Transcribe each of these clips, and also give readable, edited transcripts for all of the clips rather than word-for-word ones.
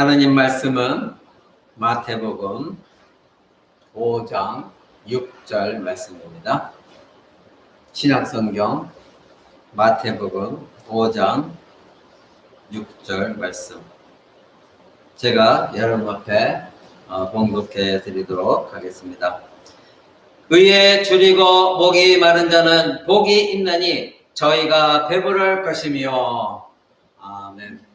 하나님 말씀은 마태복음 5장 6절 말씀입니다. 신약성경 마태복음 5장 6절 말씀. 제가 여러분 앞에 봉독해 드리도록 하겠습니다. 의에 줄이고 목이 마른 자는 복이 있나니 저희가 배부를 것이며. 아멘.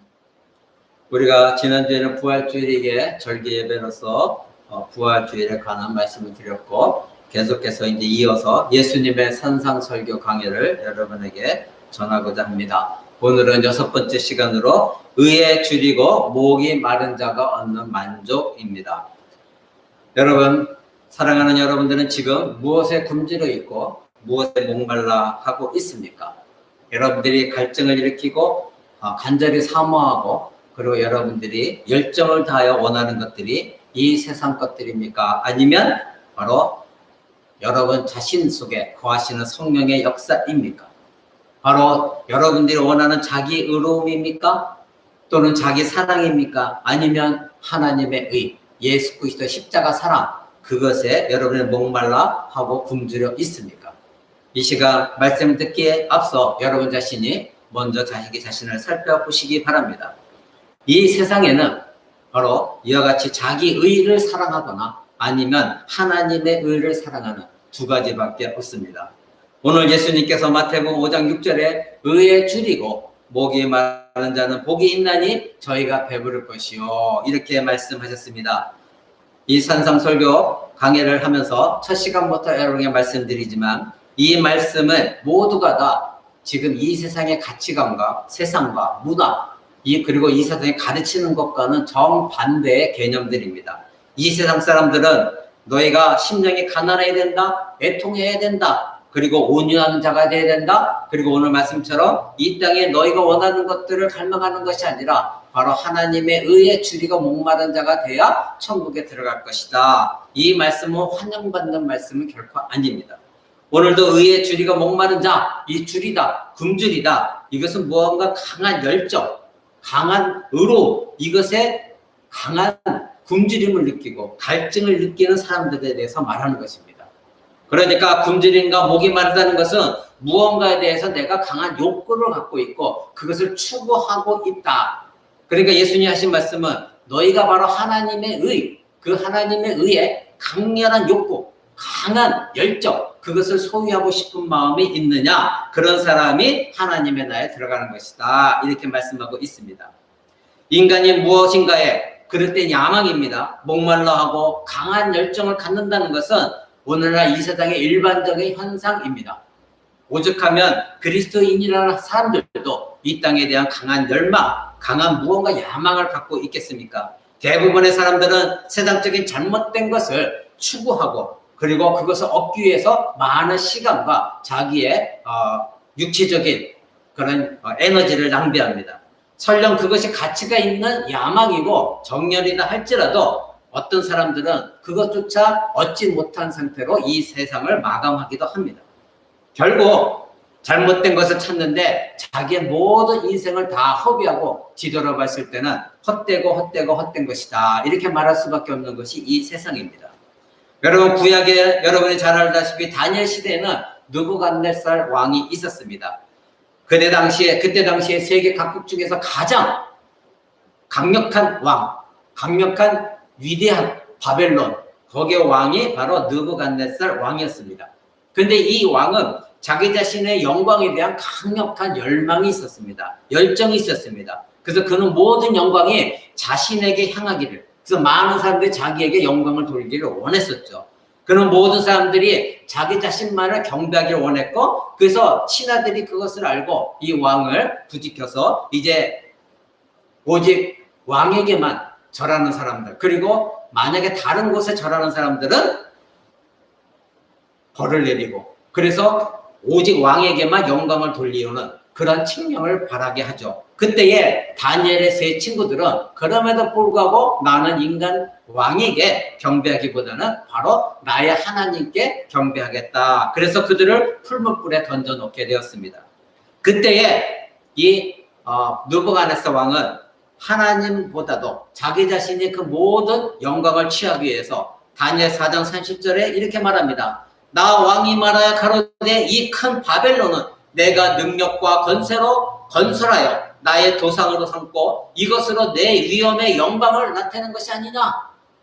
우리가 지난주에는 부활주일에게 절기 예배로서 부활주일에 관한 말씀을 드렸고, 계속해서 이제 이어서 예수님의 산상설교 강해를 여러분에게 전하고자 합니다. 오늘은 6번째 시간으로 의에 줄이고 목이 마른 자가 얻는 만족입니다. 여러분, 사랑하는 여러분들은 지금 무엇에 굶주려 있고 무엇에 목말라 하고 있습니까? 여러분들이 갈증을 일으키고 간절히 사모하고, 그리고 여러분들이 열정을 다하여 원하는 것들이 이 세상 것들입니까? 아니면 바로 여러분 자신 속에 거하시는 성령의 역사입니까? 바로 여러분들이 원하는 자기 의로움입니까? 또는 자기 사랑입니까? 아니면 하나님의 의, 예수 그리스도의 십자가 사랑, 그것에 여러분이 목말라 하고 굶주려 있습니까? 이 시간 말씀을 듣기에 앞서 여러분 자신이 먼저 자기 자신을 살펴보시기 바랍니다. 이 세상에는 바로 이와 같이 자기 의를 사랑하거나 아니면 하나님의 의를 사랑하는 두 가지밖에 없습니다. 오늘 예수님께서 마태복음 5장 6절에 의에 줄이고 목이 마른 자는 복이 있나니 저희가 배부를 것이요, 이렇게 말씀하셨습니다. 이 산상설교 강해를 하면서 첫 시간부터 여러분에게 말씀드리지만, 이 말씀은 모두가 다 지금 이 세상의 가치관과 세상과 문화, 그리고 이 세상에 가르치는 것과는 정반대의 개념들입니다. 이 세상 사람들은 너희가 심령이 가난해야 된다, 애통해야 된다, 그리고 온유한 자가 되어야 된다, 그리고 오늘 말씀처럼 이 땅에 너희가 원하는 것들을 갈망하는 것이 아니라 바로 하나님의 의에 줄이고 목마른 자가 되어야 천국에 들어갈 것이다. 이 말씀은 환영받는 말씀은 결코 아닙니다. 오늘도 의에 줄이고 목마른 자, 이 줄이다, 굶주리다, 이것은 무언가 강한 열정, 강한 의로, 이것에 강한 굶주림을 느끼고 갈증을 느끼는 사람들에 대해서 말하는 것입니다. 그러니까 굶주림과 목이 마르다는 것은 무언가에 대해서 내가 강한 욕구를 갖고 있고 그것을 추구하고 있다. 그러니까 예수님이 하신 말씀은 너희가 바로 하나님의 의, 그 하나님의 의에 강렬한 욕구, 강한 열정, 그것을 소유하고 싶은 마음이 있느냐, 그런 사람이 하나님의 나라에 들어가는 것이다, 이렇게 말씀하고 있습니다. 인간이 무엇인가에 그릇된 야망입니다. 목말라하고 강한 열정을 갖는다는 것은 오늘날 이 세상의 일반적인 현상입니다. 오죽하면 그리스도인이라는 사람들도 이 땅에 대한 강한 열망, 강한 무언가 야망을 갖고 있겠습니까? 대부분의 사람들은 세상적인 잘못된 것을 추구하고, 그리고 그것을 얻기 위해서 많은 시간과 자기의 육체적인 그런 에너지를 낭비합니다. 설령 그것이 가치가 있는 야망이고 정열이다 할지라도 어떤 사람들은 그것조차 얻지 못한 상태로 이 세상을 마감하기도 합니다. 결국 잘못된 것을 찾는데 자기의 모든 인생을 다 허비하고 뒤돌아봤을 때는 헛된 것이다, 이렇게 말할 수밖에 없는 것이 이 세상입니다. 여러분, 구약에 여러분이 잘 알다시피 다니엘 시대에는 느부갓네살 왕이 있었습니다. 그때 당시에 세계 각국 중에서 가장 강력한 왕, 강력한 위대한 바벨론, 거기의 왕이 바로 느부갓네살 왕이었습니다. 근데 이 왕은 자기 자신의 영광에 대한 강력한 열망이 있었습니다. 열정이 있었습니다. 그래서 그는 모든 영광이 자신에게 향하기를, 그래서 많은 사람들이 자기에게 영광을 돌리기를 원했었죠. 그는 모든 사람들이 자기 자신만을 경배하기를 원했고, 그래서 신하들이 그것을 알고 이 왕을 부지켜서 이제 오직 왕에게만 절하는 사람들, 그리고 만약에 다른 곳에 절하는 사람들은 벌을 내리고, 그래서 오직 왕에게만 영광을 돌리는 그런 칙령을 바라게 하죠. 그때에 다니엘의 세 친구들은 그럼에도 불구하고 나는 인간 왕에게 경배하기보다는 바로 나의 하나님께 경배하겠다. 그래서 그들을 풀무불에 던져놓게 되었습니다. 그때에 이 느부갓네살 왕은 하나님보다도 자기 자신이 그 모든 영광을 취하기 위해서 다니엘 4장 30절에 이렇게 말합니다. 나 왕이 말하여 가로되 이 큰 바벨론은 내가 능력과 권세로 건설하여 나의 도상으로 삼고 이것으로 내 위엄의 영광을 나타내는 것이 아니냐.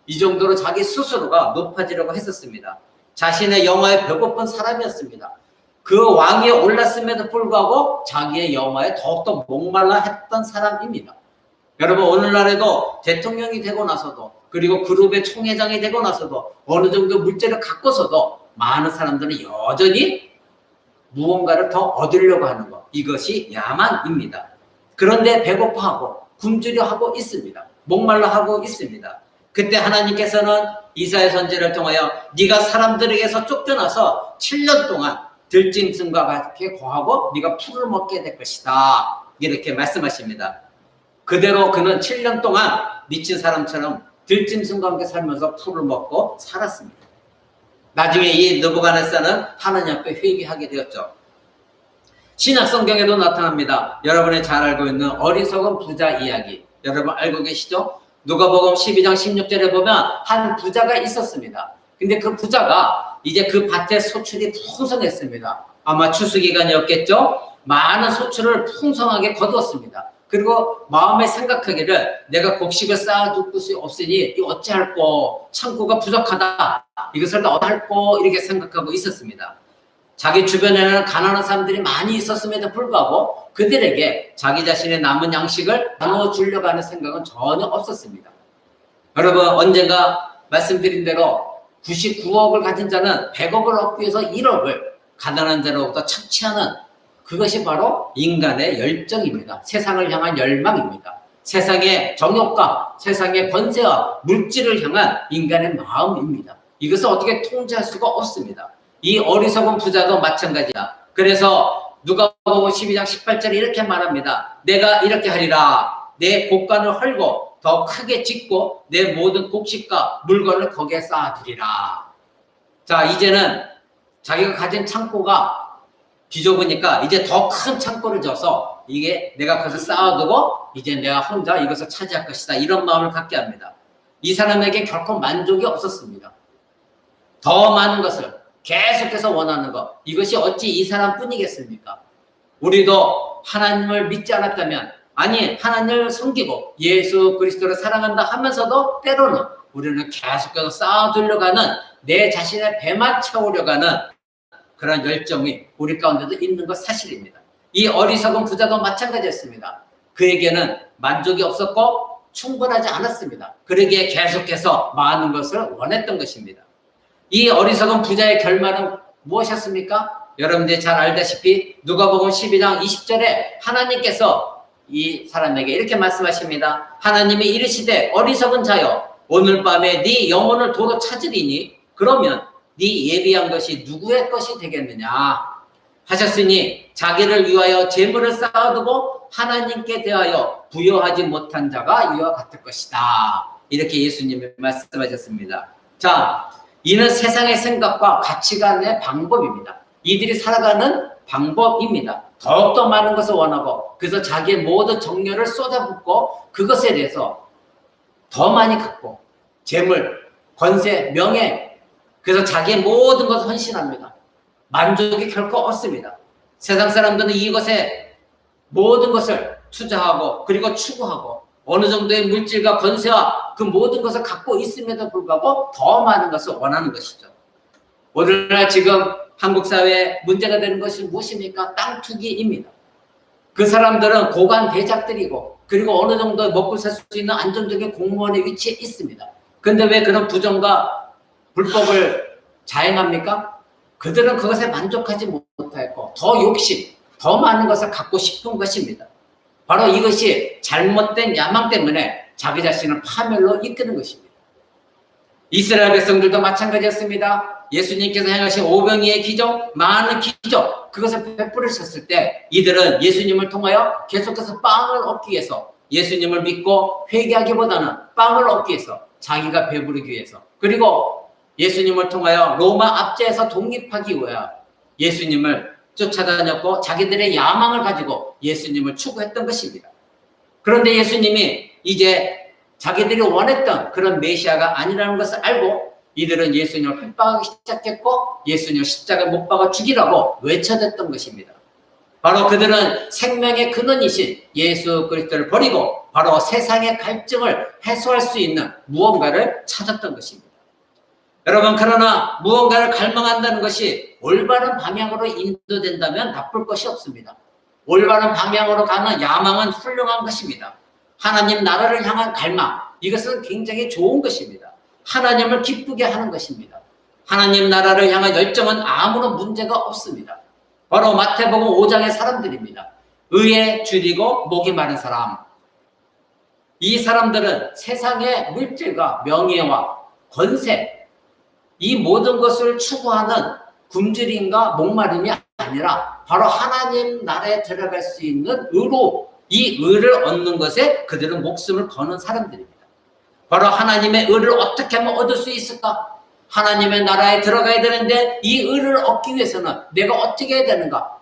이 정도로 자기 스스로가 높아지려고 했었습니다. 자신의 영화에 배고픈 사람이었습니다. 그 왕위에 올랐음에도 불구하고 자기의 영화에 더욱더 목말라 했던 사람입니다. 여러분, 오늘날에도 대통령이 되고 나서도, 그리고 그룹의 총회장이 되고 나서도, 어느 정도 물질을 갖고서도 많은 사람들은 여전히 무언가를 더 얻으려고 하는 것, 이것이 야만입니다. 그런데 배고파하고 굶주려 하고 있습니다. 목말라 하고 있습니다. 그때 하나님께서는 이사야 선지자를 통하여 네가 사람들에게서 쫓겨나서 7년 동안 들짐승과 같이 거하고 네가 풀을 먹게 될 것이다, 이렇게 말씀하십니다. 그대로 그는 7년 동안 미친 사람처럼 들짐승과 함께 살면서 풀을 먹고 살았습니다. 나중에 이 느부갓네살은 하나님 앞에 회개하게 되었죠. 신약 성경에도 나타납니다. 여러분이 잘 알고 있는 어리석은 부자 이야기, 여러분 알고 계시죠? 누가복음 12장 16절에 보면 한 부자가 있었습니다. 근데 그 부자가 이제 그 밭에 소출이 풍성했습니다. 아마 추수기간이었겠죠? 많은 소출을 풍성하게 거두었습니다. 그리고 마음에 생각하기를 내가 곡식을 쌓아둘 곳이 없으니 어찌할꼬, 창고가 부족하다, 이것을 어찌할꼬, 이렇게 생각하고 있었습니다. 자기 주변에는 가난한 사람들이 많이 있었음에도 불구하고 그들에게 자기 자신의 남은 양식을 나눠주려고 하는 생각은 전혀 없었습니다. 여러분, 언젠가 말씀드린 대로 99억을 가진 자는 100억을 얻기 위해서 1억을 가난한 자로부터 착취하는, 그것이 바로 인간의 열정입니다. 세상을 향한 열망입니다. 세상의 정욕과 세상의 권세와 물질을 향한 인간의 마음입니다. 이것을 어떻게 통제할 수가 없습니다. 이 어리석은 부자도 마찬가지다. 그래서 누가복음 12장 18절에 이렇게 말합니다. 내가 이렇게 하리라. 내 곡간을 헐고 더 크게 짓고 내 모든 곡식과 물건을 거기에 쌓아두리라. 자, 이제는 자기가 가진 창고가 뒤져보니까 이제 더 큰 창고를 져서 이게 내가 그것을 쌓아두고 이제 내가 혼자 이것을 차지할 것이다, 이런 마음을 갖게 합니다. 이 사람에게 결코 만족이 없었습니다. 더 많은 것을 계속해서 원하는 것, 이것이 어찌 이 사람뿐이겠습니까? 우리도 하나님을 믿지 않았다면, 아니 하나님을 섬기고 예수 그리스도를 사랑한다 하면서도 때로는 우리는 계속해서 쌓아두려고 하는, 내 자신의 배만 채우려고 하는 그런 열정이 우리 가운데도 있는 것 사실입니다. 이 어리석은 부자도 마찬가지였습니다. 그에게는 만족이 없었고 충분하지 않았습니다. 그러기에 계속해서 많은 것을 원했던 것입니다. 이 어리석은 부자의 결말은 무엇이었습니까? 여러분들이 잘 알다시피 누가복음 12장 20절에 하나님께서 이 사람에게 이렇게 말씀하십니다. 하나님이 이르시되 어리석은 자여, 오늘 밤에 네 영혼을 도로 찾으리니 그러면 네 예비한 것이 누구의 것이 되겠느냐 하셨으니 자기를 위하여 재물을 쌓아두고 하나님께 대하여 부여하지 못한 자가 이와 같을 것이다, 이렇게 예수님이 말씀하셨습니다. 자, 이는 세상의 생각과 가치관의 방법입니다. 이들이 살아가는 방법입니다. 더욱더 많은 것을 원하고, 그래서 자기의 모든 정열을 쏟아붓고 그것에 대해서 더 많이 갖고, 재물, 권세, 명예, 그래서 자기의 모든 것을 헌신합니다. 만족이 결코 없습니다. 세상 사람들은 이것에 모든 것을 투자하고 그리고 추구하고 어느 정도의 물질과 권세와 그 모든 것을 갖고 있음에도 불구하고 더 많은 것을 원하는 것이죠. 오늘날 지금 한국 사회에 문제가 되는 것이 무엇입니까? 땅 투기입니다. 그 사람들은 고관 대작들이고 그리고 어느 정도 먹고 살 수 있는 안정적인 공무원의 위치에 있습니다. 그런데 왜 그런 부정과 불법을 자행합니까? 그들은 그것에 만족하지 못하고 더 욕심, 더 많은 것을 갖고 싶은 것입니다. 바로 이것이 잘못된 야망 때문에 자기 자신을 파멸로 이끄는 것입니다. 이스라엘 백성들도 마찬가지였습니다. 예수님께서 행하신 오병이의 기적, 많은 기적, 그것을 베풀으셨을 때 이들은 예수님을 통하여 계속해서 빵을 얻기 위해서, 예수님을 믿고 회개하기보다는 빵을 얻기 위해서, 자기가 배부르기 위해서, 그리고 예수님을 통하여 로마 압제에서 독립하기 위하여 예수님을 쫓아다녔고 자기들의 야망을 가지고 예수님을 추구했던 것입니다. 그런데 예수님이 이제 자기들이 원했던 그런 메시아가 아니라는 것을 알고 이들은 예수님을 핍박하기 시작했고 예수님을 십자가에 못 박아 죽이라고 외쳐댔던 것입니다. 바로 그들은 생명의 근원이신 예수 그리스도를 버리고 바로 세상의 갈증을 해소할 수 있는 무언가를 찾았던 것입니다. 여러분, 그러나 무언가를 갈망한다는 것이 올바른 방향으로 인도된다면 나쁠 것이 없습니다. 올바른 방향으로 가는 야망은 훌륭한 것입니다. 하나님 나라를 향한 갈망, 이것은 굉장히 좋은 것입니다. 하나님을 기쁘게 하는 것입니다. 하나님 나라를 향한 열정은 아무런 문제가 없습니다. 바로 마태복음 5장의 사람들입니다. 의에 줄이고 목이 마른 사람. 이 사람들은 세상의 물질과 명예와 권세, 이 모든 것을 추구하는 굶주림과 목마름이 아니라 바로 하나님 나라에 들어갈 수 있는 의로, 이 의를 얻는 것에 그들은 목숨을 거는 사람들입니다. 바로 하나님의 의를 어떻게 하면 얻을 수 있을까? 하나님의 나라에 들어가야 되는데 이 의를 얻기 위해서는 내가 어떻게 해야 되는가?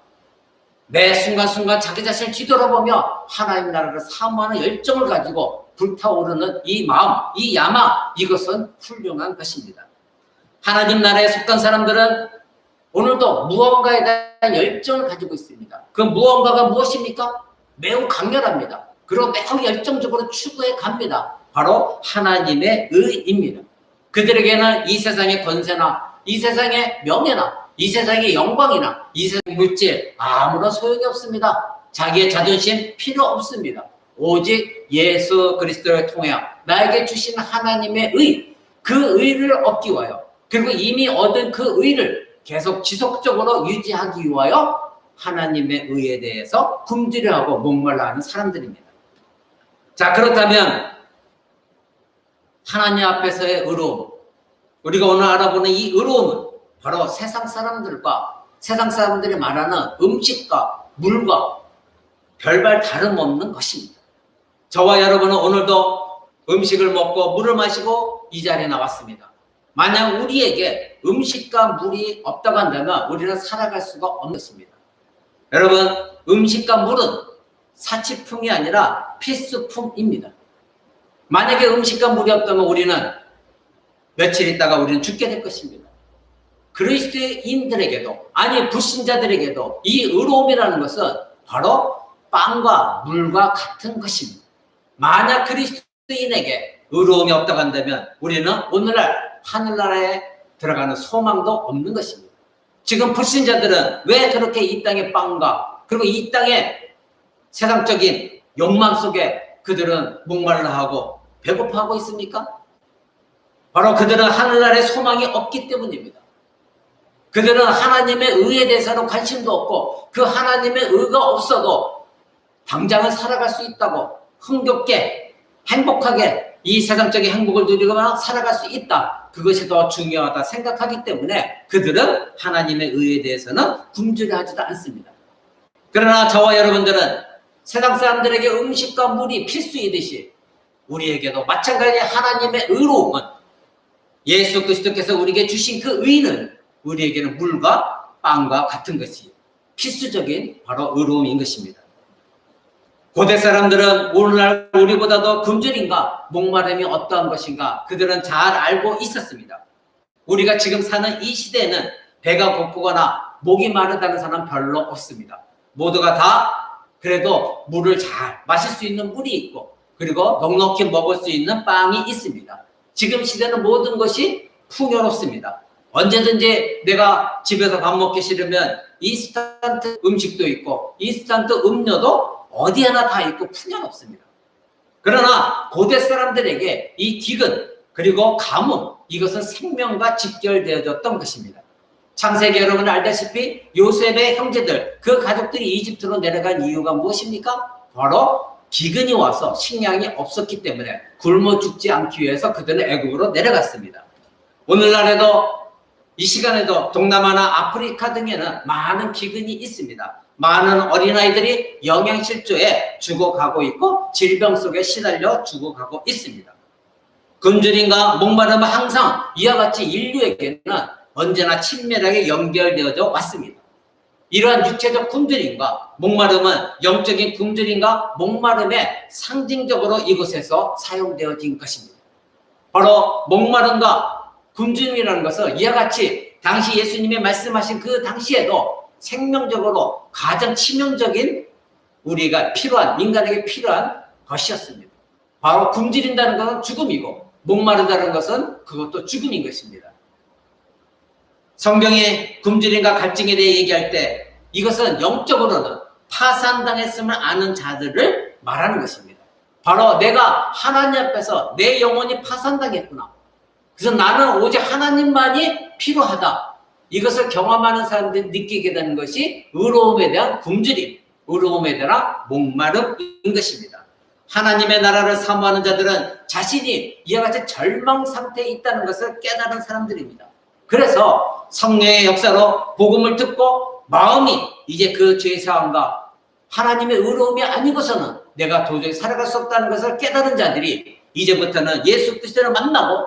매 순간순간 자기 자신을 뒤돌아보며 하나님 나라를 사모하는 열정을 가지고 불타오르는 이 마음, 이 야망, 이것은 훌륭한 것입니다. 하나님 나라에 속한 사람들은 오늘도 무언가에 대한 열정을 가지고 있습니다. 그 무언가가 무엇입니까? 매우 강렬합니다. 그리고 매우 열정적으로 추구해 갑니다. 바로 하나님의 의입니다. 그들에게는 이 세상의 권세나 이 세상의 명예나 이 세상의 영광이나 이 세상의 물질 아무런 소용이 없습니다. 자기의 자존심 필요 없습니다. 오직 예수 그리스도를 통해 나에게 주신 하나님의 의, 그 의를 얻기 위하여, 그리고 이미 얻은 그 의를 계속 지속적으로 유지하기 위하여 하나님의 의에 대해서 굶주려하고 목말라 하는 사람들입니다. 자, 그렇다면 하나님 앞에서의 의로움, 우리가 오늘 알아보는 이 의로움은 바로 세상 사람들과 세상 사람들이 말하는 음식과 물과 별반 다름없는 것입니다. 저와 여러분은 오늘도 음식을 먹고 물을 마시고 이 자리에 나왔습니다. 만약 우리에게 음식과 물이 없다고 한다면 우리는 살아갈 수가 없는 것입니다. 여러분, 음식과 물은 사치품이 아니라 필수품입니다. 만약에 음식과 물이 없다면 우리는 며칠 있다가 우리는 죽게 될 것입니다. 그리스도인들에게도, 아니 불신자들에게도 이 의로움이라는 것은 바로 빵과 물과 같은 것입니다. 만약 그리스도인에게 의로움이 없다고 한다면 우리는 오늘날 하늘나라에 들어가는 소망도 없는 것입니다. 지금 불신자들은 왜 그렇게 이 땅의 빵과 그리고 이 땅의 세상적인 욕망 속에 그들은 목말라하고 배고파하고 있습니까? 바로 그들은 하늘나라에 소망이 없기 때문입니다. 그들은 하나님의 의에 대해서는 관심도 없고 그 하나님의 의가 없어도 당장은 살아갈 수 있다고 흥겹게 행복하게 이 세상적인 행복을 누리거나 살아갈 수 있다. 그것이 더 중요하다 생각하기 때문에 그들은 하나님의 의에 대해서는 굶주려 하지도 않습니다. 그러나 저와 여러분들은 세상 사람들에게 음식과 물이 필수이듯이 우리에게도 마찬가지 하나님의 의로움은 예수 그리스도께서 우리에게 주신 그 의는 우리에게는 물과 빵과 같은 것이 필수적인 바로 의로움인 것입니다. 고대 사람들은 오늘날 우리보다도 굶주림과 목마름이 어떠한 것인가 그들은 잘 알고 있었습니다. 우리가 지금 사는 이 시대에는 배가 고프거나 목이 마르다는 사람 별로 없습니다. 모두가 다 그래도 물을 잘 마실 수 있는 물이 있고 그리고 넉넉히 먹을 수 있는 빵이 있습니다. 지금 시대는 모든 것이 풍요롭습니다. 언제든지 내가 집에서 밥 먹기 싫으면 인스턴트 음식도 있고 인스턴트 음료도 어디에나 다 있고 풍요롭습니다. 그러나 고대 사람들에게 이 기근 그리고 가뭄 이것은 생명과 직결되어졌던 것입니다. 창세기 여러분 알다시피 요셉의 형제들 그 가족들이 이집트로 내려간 이유가 무엇입니까? 바로 기근이 와서 식량이 없었기 때문에 굶어 죽지 않기 위해서 그들은 애국으로 내려갔습니다. 오늘날에도 이 시간에도 동남아나 아프리카 등에는 많은 기근이 있습니다. 많은 어린아이들이 영양실조에 죽어가고 있고 질병 속에 시달려 죽어가고 있습니다. 굶주림과 목마름은 항상 이와 같이 인류에게는 언제나 친밀하게 연결되어져 왔습니다. 이러한 육체적 굶주림과 목마름은 영적인 굶주림과 목마름의 상징적으로 이곳에서 사용되어진 것입니다. 바로 목마름과 굶주림이라는 것은 이와 같이 당시 예수님이 말씀하신 그 당시에도 생명적으로 가장 치명적인 우리가 필요한, 인간에게 필요한 것이었습니다. 바로 굶주린다는 것은 죽음이고 목마르다는 것은 그것도 죽음인 것입니다. 성경이 굶주림과 갈증에 대해 얘기할 때 이것은 영적으로는 파산당했음을 아는 자들을 말하는 것입니다. 바로 내가 하나님 앞에서 내 영혼이 파산당했구나. 그래서 나는 오직 하나님만이 필요하다. 이것을 경험하는 사람들이 느끼게 되는 것이 의로움에 대한 굶주림, 의로움에 대한 목마름인 것입니다. 하나님의 나라를 사모하는 자들은 자신이 이와 같이 절망 상태에 있다는 것을 깨달은 사람들입니다. 그래서 성령의 역사로 복음을 듣고 마음이 이제 그 죄사함과 하나님의 의로움이 아니고서는 내가 도저히 살아갈 수 없다는 것을 깨달은 자들이 이제부터는 예수 그리스도를 만나고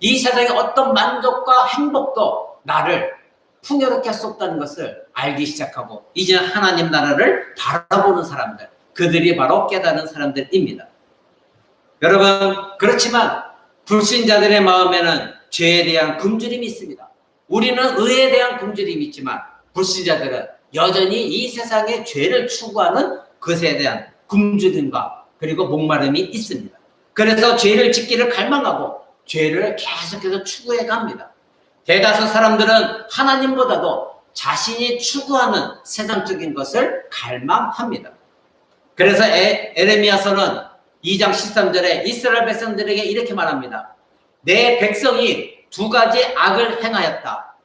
이 세상의 어떤 만족과 행복도 나를 풍요롭게 할 수 없다는 것을 알기 시작하고 이제 하나님 나라를 바라보는 사람들, 그들이 바로 깨달은 사람들입니다. 여러분, 그렇지만 불신자들의 마음에는 죄에 대한 굶주림이 있습니다. 우리는 의에 대한 굶주림이 있지만 불신자들은 여전히 이 세상의 죄를 추구하는 것에 대한 굶주림과 그리고 목마름이 있습니다. 그래서 죄를 짓기를 갈망하고 죄를 계속해서 추구해 갑니다. 대다수 사람들은 하나님보다도 자신이 추구하는 세상적인 것을 갈망합니다. 그래서 에레미야서는 2장 13절에 이스라엘 백성들에게 이렇게 말합니다. 내 백성이 두 가지 악을 행하였다.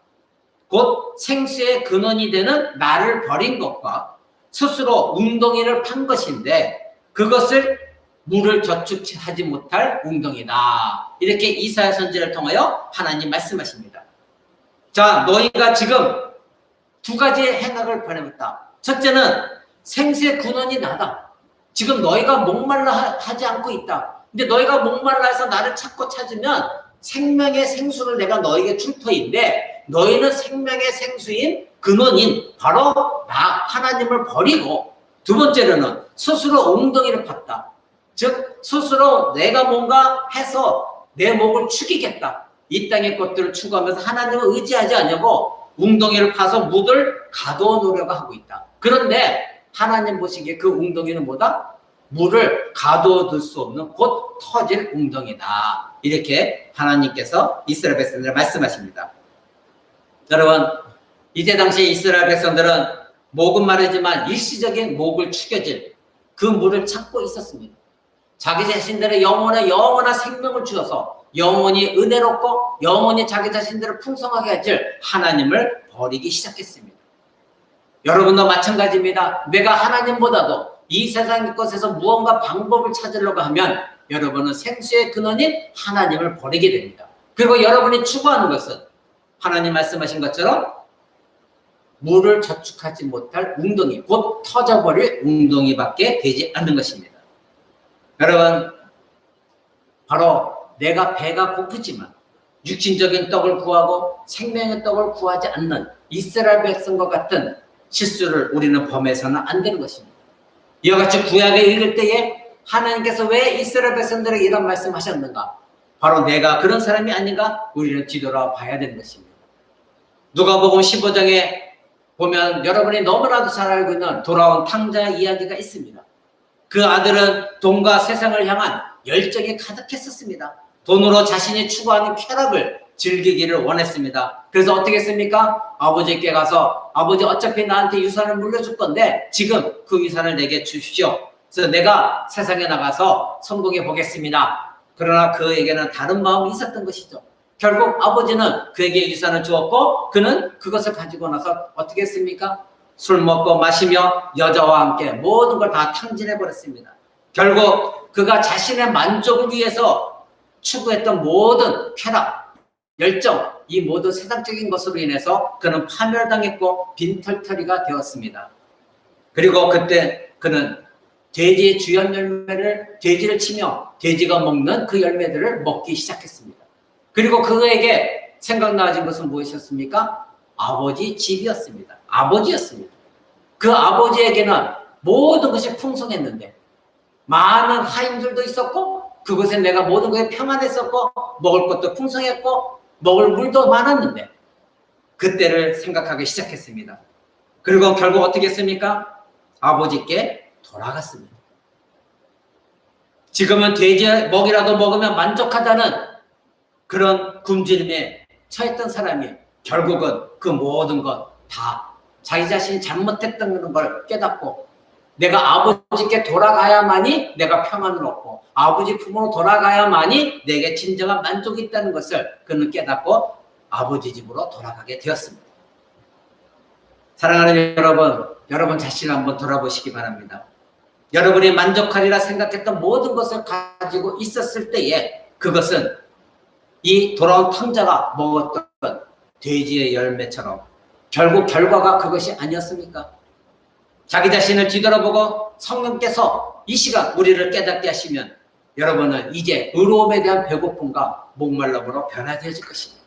곧 생수의 근원이 되는 나를 버린 것과 스스로 웅덩이를 판 것인데 그것을 물을 저축하지 못할 웅덩이다. 이렇게 이사야 선지를 통하여 하나님 말씀하십니다. 자, 너희가 지금 두 가지 행악을 벌였다. 첫째는 생수의 근원이 나다. 지금 너희가 목말라 하지 않고 있다. 근데 너희가 목말라 해서 나를 찾고 찾으면 생명의 생수를 내가 너에게 줄 터인데 너희는 생명의 생수인 근원인 바로 나 하나님을 버리고 두 번째로는 스스로 웅덩이를 팠다. 즉 스스로 내가 뭔가 해서 내 목을 축이겠다. 이 땅의 것들을 추구하면서 하나님을 의지하지 않냐고 웅덩이를 파서 물을 가둬 놓으려고 하고 있다. 그런데 하나님 보시기에 그 웅덩이는 뭐다? 물을 가둬둘 수 없는 곧 터질 웅덩이다. 이렇게 하나님께서 이스라엘 백성들을 말씀하십니다. 여러분, 이때 당시 이스라엘 백성들은 목은 마르지만 일시적인 목을 축여질 그 물을 찾고 있었습니다. 자기 자신들의 영원한 생명을 주어서 영원히 은혜롭고 영원히 자기 자신들을 풍성하게 해줄 하나님을 버리기 시작했습니다. 여러분도 마찬가지입니다. 내가 하나님보다도 이 세상의 것에서 무언가 방법을 찾으려고 하면 여러분은 생수의 근원인 하나님을 버리게 됩니다. 그리고 여러분이 추구하는 것은 하나님 말씀하신 것처럼 물을 저축하지 못할 웅덩이, 곧 터져버릴 웅덩이밖에 되지 않는 것입니다. 여러분, 바로 내가 배가 고프지만 육신적인 떡을 구하고 생명의 떡을 구하지 않는 이스라엘 백성과 같은 실수를 우리는 범해서는 안 되는 것입니다. 이와 같이 구약을 읽을 때에 하나님께서 왜 이스라엘 백성들에게 이런 말씀하셨는가? 바로 내가 그런 사람이 아닌가? 우리는 뒤돌아 봐야 되는 것입니다. 누가복음 15장에 보면 여러분이 너무나도 잘 알고 있는 돌아온 탕자의 이야기가 있습니다. 그 아들은 돈과 세상을 향한 열정이 가득했었습니다. 돈으로 자신이 추구하는 쾌락을 즐기기를 원했습니다. 그래서 어떻게 했습니까? 아버지께 가서 아버지 어차피 나한테 유산을 물려줄 건데 지금 그 유산을 내게 주십시오. 그래서 내가 세상에 나가서 성공해 보겠습니다. 그러나 그에게는 다른 마음이 있었던 것이죠. 결국 아버지는 그에게 유산을 주었고 그는 그것을 가지고 나서 어떻게 했습니까? 술 먹고 마시며 여자와 함께 모든 걸 다 탕진해 버렸습니다. 결국 그가 자신의 만족을 위해서 추구했던 모든 쾌락, 열정, 이 모든 세상적인 것으로 인해서 그는 파멸당했고 빈털터리가 되었습니다. 그리고 그때 그는 돼지의 주연 열매를 돼지를 치며 돼지가 먹는 그 열매들을 먹기 시작했습니다. 그리고 그에게 생각나진 것은 무엇이었습니까? 아버지 집이었습니다. 아버지였습니다. 그 아버지에게는 모든 것이 풍성했는데 많은 하인들도 있었고 그곳에 내가 모든 것에 평안했었고 먹을 것도 풍성했고 먹을 물도 많았는데 그때를 생각하기 시작했습니다. 그리고 결국 어떻게 했습니까? 아버지께 돌아갔습니다. 지금은 돼지 먹이라도 먹으면 만족하다는 그런 굶주림에 처했던 사람이 결국은 그 모든 것 다 자기 자신이 잘못했던 걸 깨닫고 내가 아버지께 돌아가야만이 내가 평안을 얻고 아버지 품으로 돌아가야만이 내게 진정한 만족이 있다는 것을 그는 깨닫고 아버지 집으로 돌아가게 되었습니다. 사랑하는 여러분 자신을 한번 돌아보시기 바랍니다. 여러분이 만족하리라 생각했던 모든 것을 가지고 있었을 때에 그것은 이 돌아온 탕자가 먹었던 돼지의 열매처럼 결국 결과가 그것이 아니었습니까? 자기 자신을 뒤돌아보고 성령께서 이 시간 우리를 깨닫게 하시면 여러분은 이제 의로움에 대한 배고픔과 목말름으로 변화되어질 것입니다.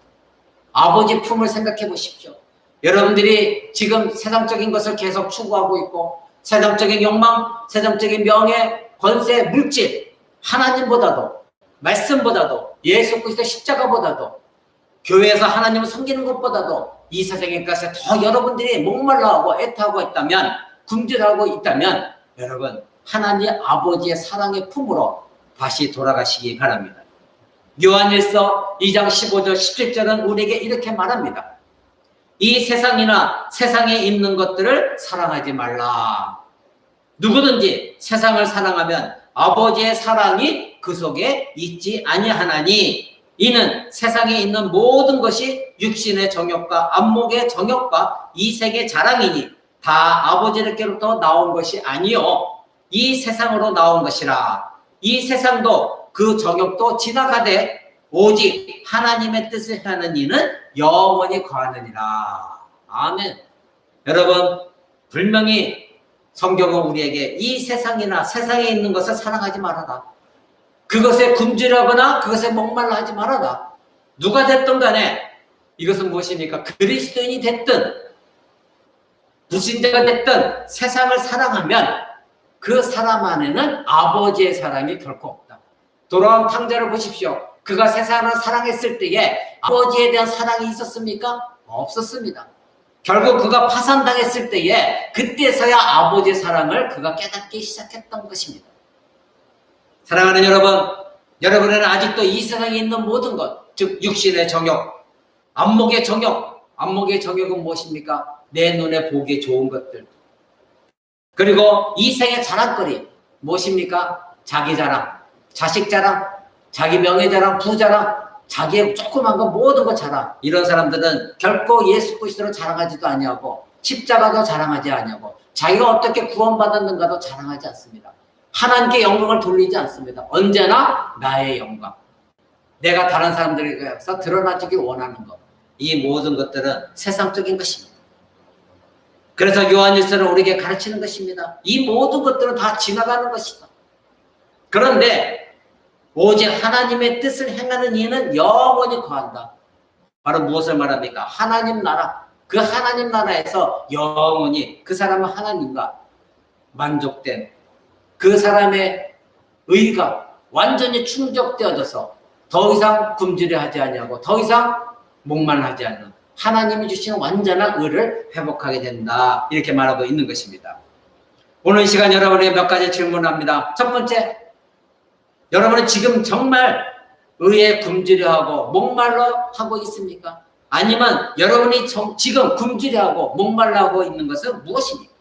아버지 품을 생각해 보십시오. 여러분들이 지금 세상적인 것을 계속 추구하고 있고 세상적인 욕망, 세상적인 명예, 권세, 물질 하나님보다도 말씀보다도 예수 그리스도 십자가보다도 교회에서 하나님을 섬기는 것보다도 이 세상의 것에 더 여러분들이 목말라하고 애타하고 있다면 굶주려하고 있다면 여러분 하나님 아버지의 사랑의 품으로 다시 돌아가시기 바랍니다. 요한일서 2장 15절 17절은 우리에게 이렇게 말합니다. 이 세상이나 세상에 있는 것들을 사랑하지 말라. 누구든지 세상을 사랑하면 아버지의 사랑이 그 속에 있지 아니하나니 이는 세상에 있는 모든 것이 육신의 정욕과 안목의 정욕과 이색의 자랑이니 다 아버지께로부터 나온 것이 아니요 이 세상으로 나온 것이라. 이 세상도 그 정욕도 지나가되 오직 하나님의 뜻을 하는 이는 영원히 거하느니라. 아멘. 여러분 분명히 성경은 우리에게 이 세상이나 세상에 있는 것을 사랑하지 말아라. 그것에 굶주려거나 그것에 목말라 하지 말아라. 누가 됐든 간에 이것은 무엇입니까? 그리스도인이 됐든 불신자가 됐든 세상을 사랑하면 그 사람 안에는 아버지의 사랑이 결코 없다. 돌아온 탕자를 보십시오. 그가 세상을 사랑했을 때에 아버지에 대한 사랑이 있었습니까? 없었습니다. 결국 그가 파산당했을 때에 그때서야 아버지의 사랑을 그가 깨닫기 시작했던 것입니다. 사랑하는 여러분은 아직도 이 세상에 있는 모든 것, 즉 육신의 정욕, 안목의 정욕, 안목의 정욕은 무엇입니까? 내 눈에 보기에 좋은 것들. 그리고 이 생의 자랑거리 무엇입니까? 자기 자랑, 자식 자랑, 자기 명예 자랑, 부자랑, 자기의 조그만 거 모든 거 자랑. 이런 사람들은 결코 예수 그리스도를 자랑하지도 아니하고 십자가도 자랑하지 아니하고 자기가 어떻게 구원받았는가도 자랑하지 않습니다. 하나님께 영광을 돌리지 않습니다. 언제나 나의 영광. 내가 다른 사람들에게서 드러나지길 원하는 것. 이 모든 것들은 세상적인 것입니다. 그래서 요한일서는 우리에게 가르치는 것입니다. 이 모든 것들은 다 지나가는 것이다. 그런데 오직 하나님의 뜻을 행하는 이는 영원히 거한다. 바로 무엇을 말합니까? 하나님 나라. 그 하나님 나라에서 영원히 그 사람은 하나님과 만족된 그 사람의 의가 완전히 충족되어져서 더 이상 굶주려 하지 아니하고 더 이상 목말라하지 않는 하나님이 주시는 완전한 의를 회복하게 된다. 이렇게 말하고 있는 것입니다. 오늘 시간 여러분에게 몇 가지 질문합니다. 첫 번째, 여러분은 지금 정말 의에 굶주려 하고 목말라 하고 있습니까? 아니면 여러분이 지금 굶주려 하고 목말라 하고 있는 것은 무엇입니까?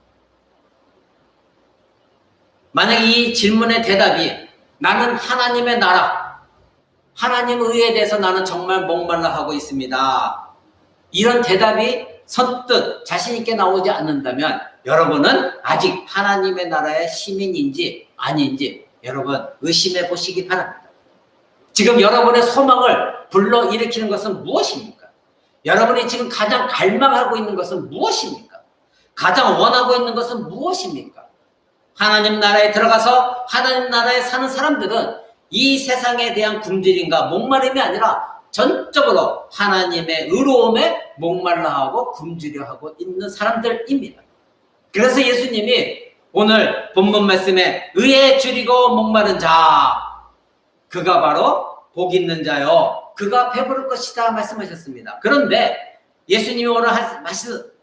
만약 이 질문의 대답이 나는 하나님의 나라, 하나님 의에 대해서 나는 정말 목말라 하고 있습니다. 이런 대답이 선뜻 자신 있게 나오지 않는다면 여러분은 아직 하나님의 나라의 시민인지 아닌지 여러분 의심해 보시기 바랍니다. 지금 여러분의 소망을 불러일으키는 것은 무엇입니까? 여러분이 지금 가장 갈망하고 있는 것은 무엇입니까? 가장 원하고 있는 것은 무엇입니까? 하나님 나라에 들어가서 하나님 나라에 사는 사람들은 이 세상에 대한 굶주림과 목마름이 아니라 전적으로 하나님의 의로움에 목말라하고 굶주려하고 있는 사람들입니다. 그래서 예수님이 오늘 본문 말씀에 의에 줄이고 목마른 자, 그가 바로 복 있는 자요, 그가 배부를 것이다 말씀하셨습니다. 그런데 예수님이 오늘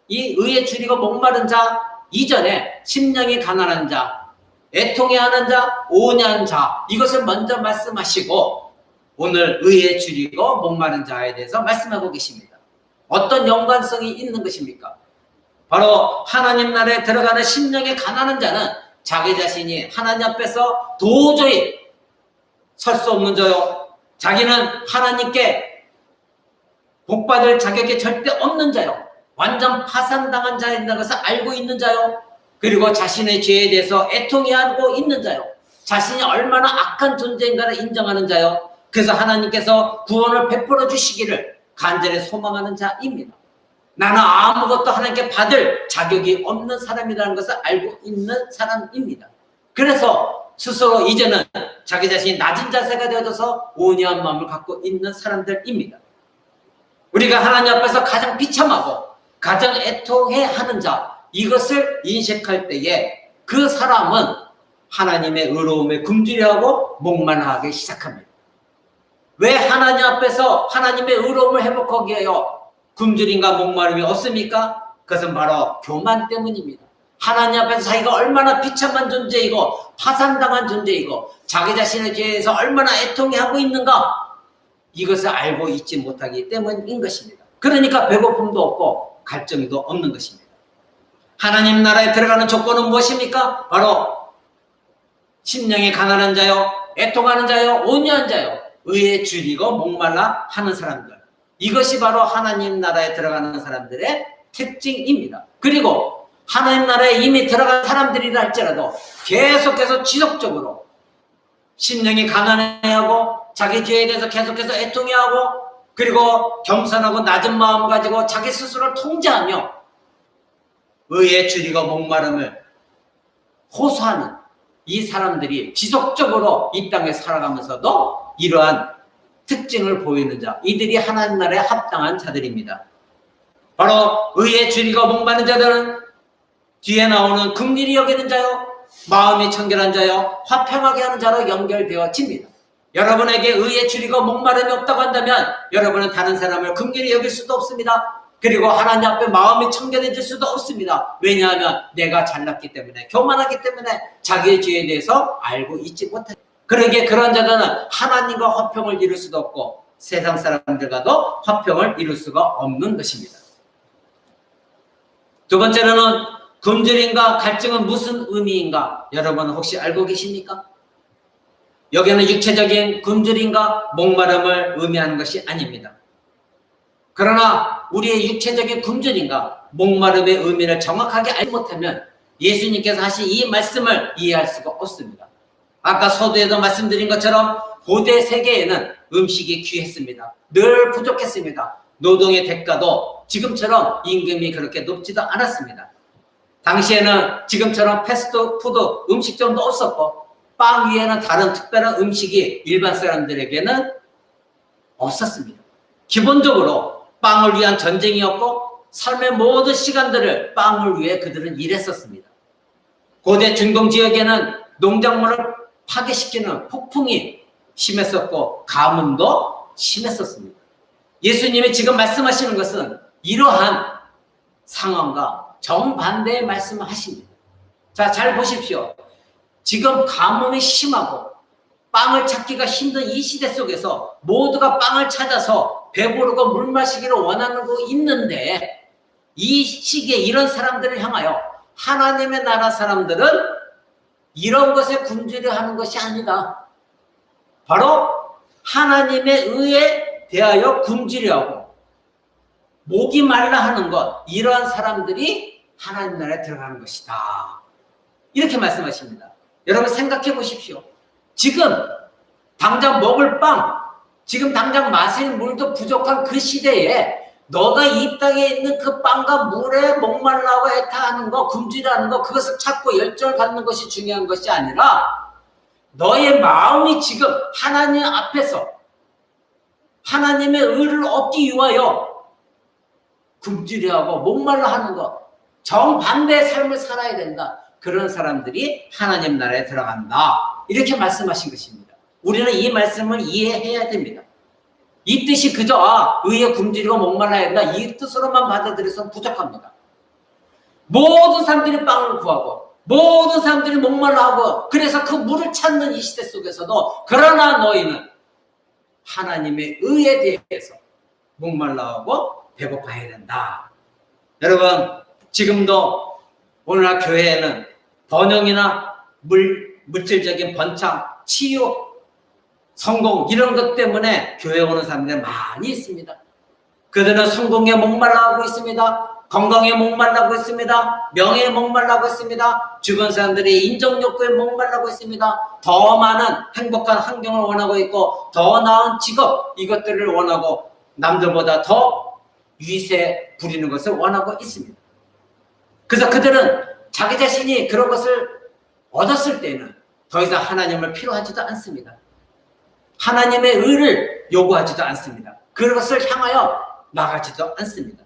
이 의에 줄이고 목마른 자 이전에 심령이 가난한 자, 애통해하는 자, 오냐한 자, 이것을 먼저 말씀하시고 오늘 의에 줄이고 목마른 자에 대해서 말씀하고 계십니다. 어떤 연관성이 있는 것입니까? 바로 하나님 나라에 들어가는 심령에 가난한 자는 자기 자신이 하나님 앞에서 도저히 설 수 없는 자요, 자기는 하나님께 복받을 자격이 절대 없는 자요, 완전 파산당한 자인 것을 알고 있는 자요, 그리고 자신의 죄에 대해서 애통해하고 있는 자요, 자신이 얼마나 악한 존재인가를 인정하는 자요, 그래서 하나님께서 구원을 베풀어 주시기를 간절히 소망하는 자입니다. 나는 아무것도 하나님께 받을 자격이 없는 사람이라는 것을 알고 있는 사람입니다. 그래서 스스로 이제는 자기 자신이 낮은 자세가 되어져서 온유한 마음을 갖고 있는 사람들입니다. 우리가 하나님 앞에서 가장 비참하고 가장 애통해하는 자, 이것을 인식할 때에 그 사람은 하나님의 의로움에 굶주려하고 목만하기 시작합니다. 왜 하나님 앞에서 하나님의 의로움을 회복하기 위하여 굶주림과 목마름이 없습니까? 그것은 바로 교만 때문입니다. 하나님 앞에서 자기가 얼마나 비참한 존재이고 파산당한 존재이고 자기 자신에 대해서 얼마나 애통해하고 있는가, 이것을 알고 있지 못하기 때문인 것입니다. 그러니까 배고픔도 없고 갈증도 없는 것입니다. 하나님 나라에 들어가는 조건은 무엇입니까? 바로 심령이 가난한 자요, 애통하는 자요, 온유한 자요, 의에 줄이고 목말라 하는 사람들, 이것이 바로 하나님 나라에 들어가는 사람들의 특징입니다. 그리고 하나님 나라에 이미 들어간 사람들이라 할지라도 계속해서 지속적으로 심령이 가난해하고 자기 죄에 대해서 계속해서 애통해하고 그리고 겸손하고 낮은 마음 가지고 자기 스스로를 통제하며 의에 줄이고 목마름을 호소하는 이 사람들이 지속적으로 이 땅에 살아가면서도 이러한 특징을 보이는 자, 이들이 하나님 나라에 합당한 자들입니다. 바로 의에 줄이고 목마른 자들은 뒤에 나오는 긍휼히 여기는 자요, 마음이 청결한 자요, 화평하게 하는 자로 연결되어집니다. 여러분에게 의에 줄이고 목마름이 없다고 한다면 여러분은 다른 사람을 긍휼히 여길 수도 없습니다. 그리고 하나님 앞에 마음이 청결해질 수도 없습니다. 왜냐하면 내가 잘났기 때문에, 교만하기 때문에 자기의 죄에 대해서 알고 있지 못합니다. 그러기에 그런 자들은 하나님과 화평을 이룰 수도 없고 세상 사람들과도 화평을 이룰 수가 없는 것입니다. 두 번째로는 굶주림과 갈증은 무슨 의미인가? 여러분 혹시 알고 계십니까? 여기는 육체적인 굶주림과 목마름을 의미하는 것이 아닙니다. 그러나 우리의 육체적인 굶주림과 목마름의 의미를 정확하게 알지 못하면 예수님께서 하신 이 말씀을 이해할 수가 없습니다. 아까 서두에도 말씀드린 것처럼 고대 세계에는 음식이 귀했습니다. 늘 부족했습니다. 노동의 대가도 지금처럼 임금이 그렇게 높지도 않았습니다. 당시에는 지금처럼 패스트푸드 음식점도 없었고 빵 위에는 다른 특별한 음식이 일반 사람들에게는 없었습니다. 기본적으로 빵을 위한 전쟁이었고 삶의 모든 시간들을 빵을 위해 그들은 일했었습니다. 고대 중동 지역에는 농작물을 파괴시키는 폭풍이 심했었고 가뭄도 심했었습니다. 예수님이 지금 말씀하시는 것은 이러한 상황과 정반대의 말씀을 하십니다. 자, 잘 보십시오. 지금 가뭄이 심하고 빵을 찾기가 힘든 이 시대 속에서 모두가 빵을 찾아서 배부르고 물 마시기를 원하고 있는데 이 시기에 이런 사람들을 향하여 하나님의 나라 사람들은 이런 것에 굶주려 하는 것이 아니다. 바로 하나님의 의에 대하여 굶주려 하고 목이 말라 하는 것, 이러한 사람들이 하나님 나라에 들어가는 것이다. 이렇게 말씀하십니다. 여러분 생각해 보십시오. 지금 당장 먹을 빵, 지금 당장 마실 물도 부족한 그 시대에 너가 이 땅에 있는 그 빵과 물에 목말라고 애타하는 거, 굶주려하는 거, 그것을 찾고 열정을 갖는 것이 중요한 것이 아니라 너의 마음이 지금 하나님 앞에서 하나님의 의를 얻기 위하여 굶주려하고 목말라 하는 것, 정반대의 삶을 살아야 된다. 그런 사람들이 하나님 나라에 들어간다. 이렇게 말씀하신 것입니다. 우리는 이 말씀을 이해해야 됩니다. 이 뜻이 그저 의에 굶주리고 목말라야 된다. 이 뜻으로만 받아들여서는 부족합니다. 모든 사람들이 빵을 구하고 모든 사람들이 목말라하고 그래서 그 물을 찾는 이 시대 속에서도 그러나 너희는 하나님의 의에 대해서 목말라하고 배고파야 된다. 여러분 지금도 오늘날 교회에는 번영이나 물질적인 번창, 치유, 성공 이런 것 때문에 교회 오는 사람들이 많이 있습니다. 그들은 성공에 목말라하고 있습니다. 건강에 목말라하고 있습니다. 명예에 목말라하고 있습니다. 주변 사람들의 인정 욕구에 목말라하고 있습니다. 더 많은 행복한 환경을 원하고 있고 더 나은 직업 이것들을 원하고 남들보다 더 위세 부리는 것을 원하고 있습니다. 그래서 그들은 자기 자신이 그런 것을 얻었을 때는 더 이상 하나님을 필요하지도 않습니다. 하나님의 의를 요구하지도 않습니다. 그것을 향하여 나가지도 않습니다.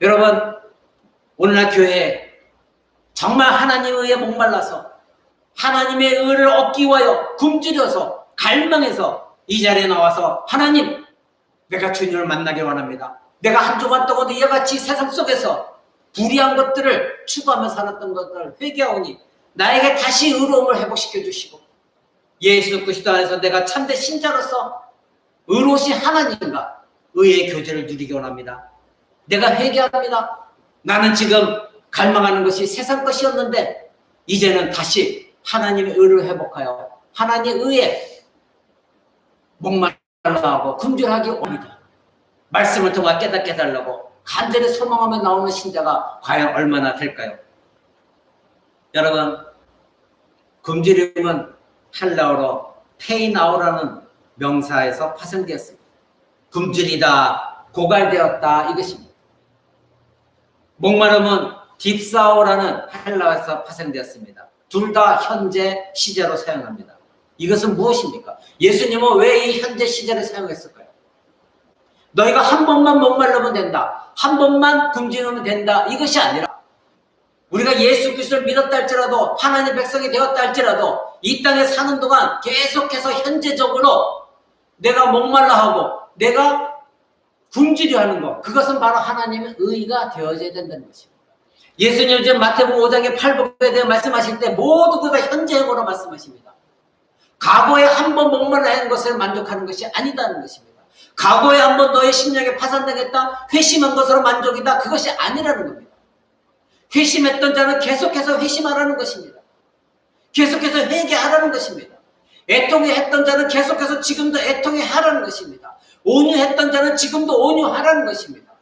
여러분 오늘날 교회에 정말 하나님의 의에 목말라서 하나님의 의를 얻기 위하여 굶주려서 갈망해서 이 자리에 나와서 하나님 내가 주님을 만나기 원합니다. 내가 한 주간 동안 이와 같이 세상 속에서 불의한 것들을 추구하며 살았던 것들을 회개하오니 나에게 다시 의로움을 회복시켜 주시고 예수 그리스도 안에서 내가 참된 신자로서 의로우신 하나님과 의의 교제를 누리기 원합니다. 내가 회개합니다. 나는 지금 갈망하는 것이 세상 것이었는데 이제는 다시 하나님의 의를 회복하여 하나님의 의에 목말라하고 굶주려하기 원합니다. 말씀을 통해 깨닫게 해달라고 간절히 소망하며 나오는 신자가 과연 얼마나 될까요? 여러분 굶주림은 헬라어로 페이나오라는 명사에서 파생되었습니다. 굶주리다, 고갈되었다 이것입니다. 목마름은 딥사오라는 헬라어에서 파생되었습니다. 둘 다 현재 시제로 사용합니다. 이것은 무엇입니까? 예수님은 왜 이 현재 시제를 사용했을까요? 너희가 한 번만 목말르면 된다. 한 번만 굶주리면 된다. 이것이 아니라 우리가 예수 그리스도를 믿었다 할지라도 하나님의 백성이 되었다 할지라도 이 땅에 사는 동안 계속해서 현재적으로 내가 목말라하고 내가 굶주려 하는 것 그것은 바로 하나님의 의가 되어져야 된다는 것입니다. 예수님 지금 마태복음 5장의 팔복에 대해 말씀하실 때 모두 그가 현재형으로 말씀하십니다. 과거에 한 번 목말라 한 것을 만족하는 것이 아니다는 것입니다. 과거에 한 번 너의 심령에 파산당했다 회심한 것으로 만족이다 그것이 아니라는 겁니다. 회심했던 자는 계속해서 회심하라는 것입니다. 계속해서 회개하라는 것입니다. 애통해했던 자는 계속해서 지금도 애통해하라는 것입니다. 온유했던 자는 지금도 온유하라는 것입니다.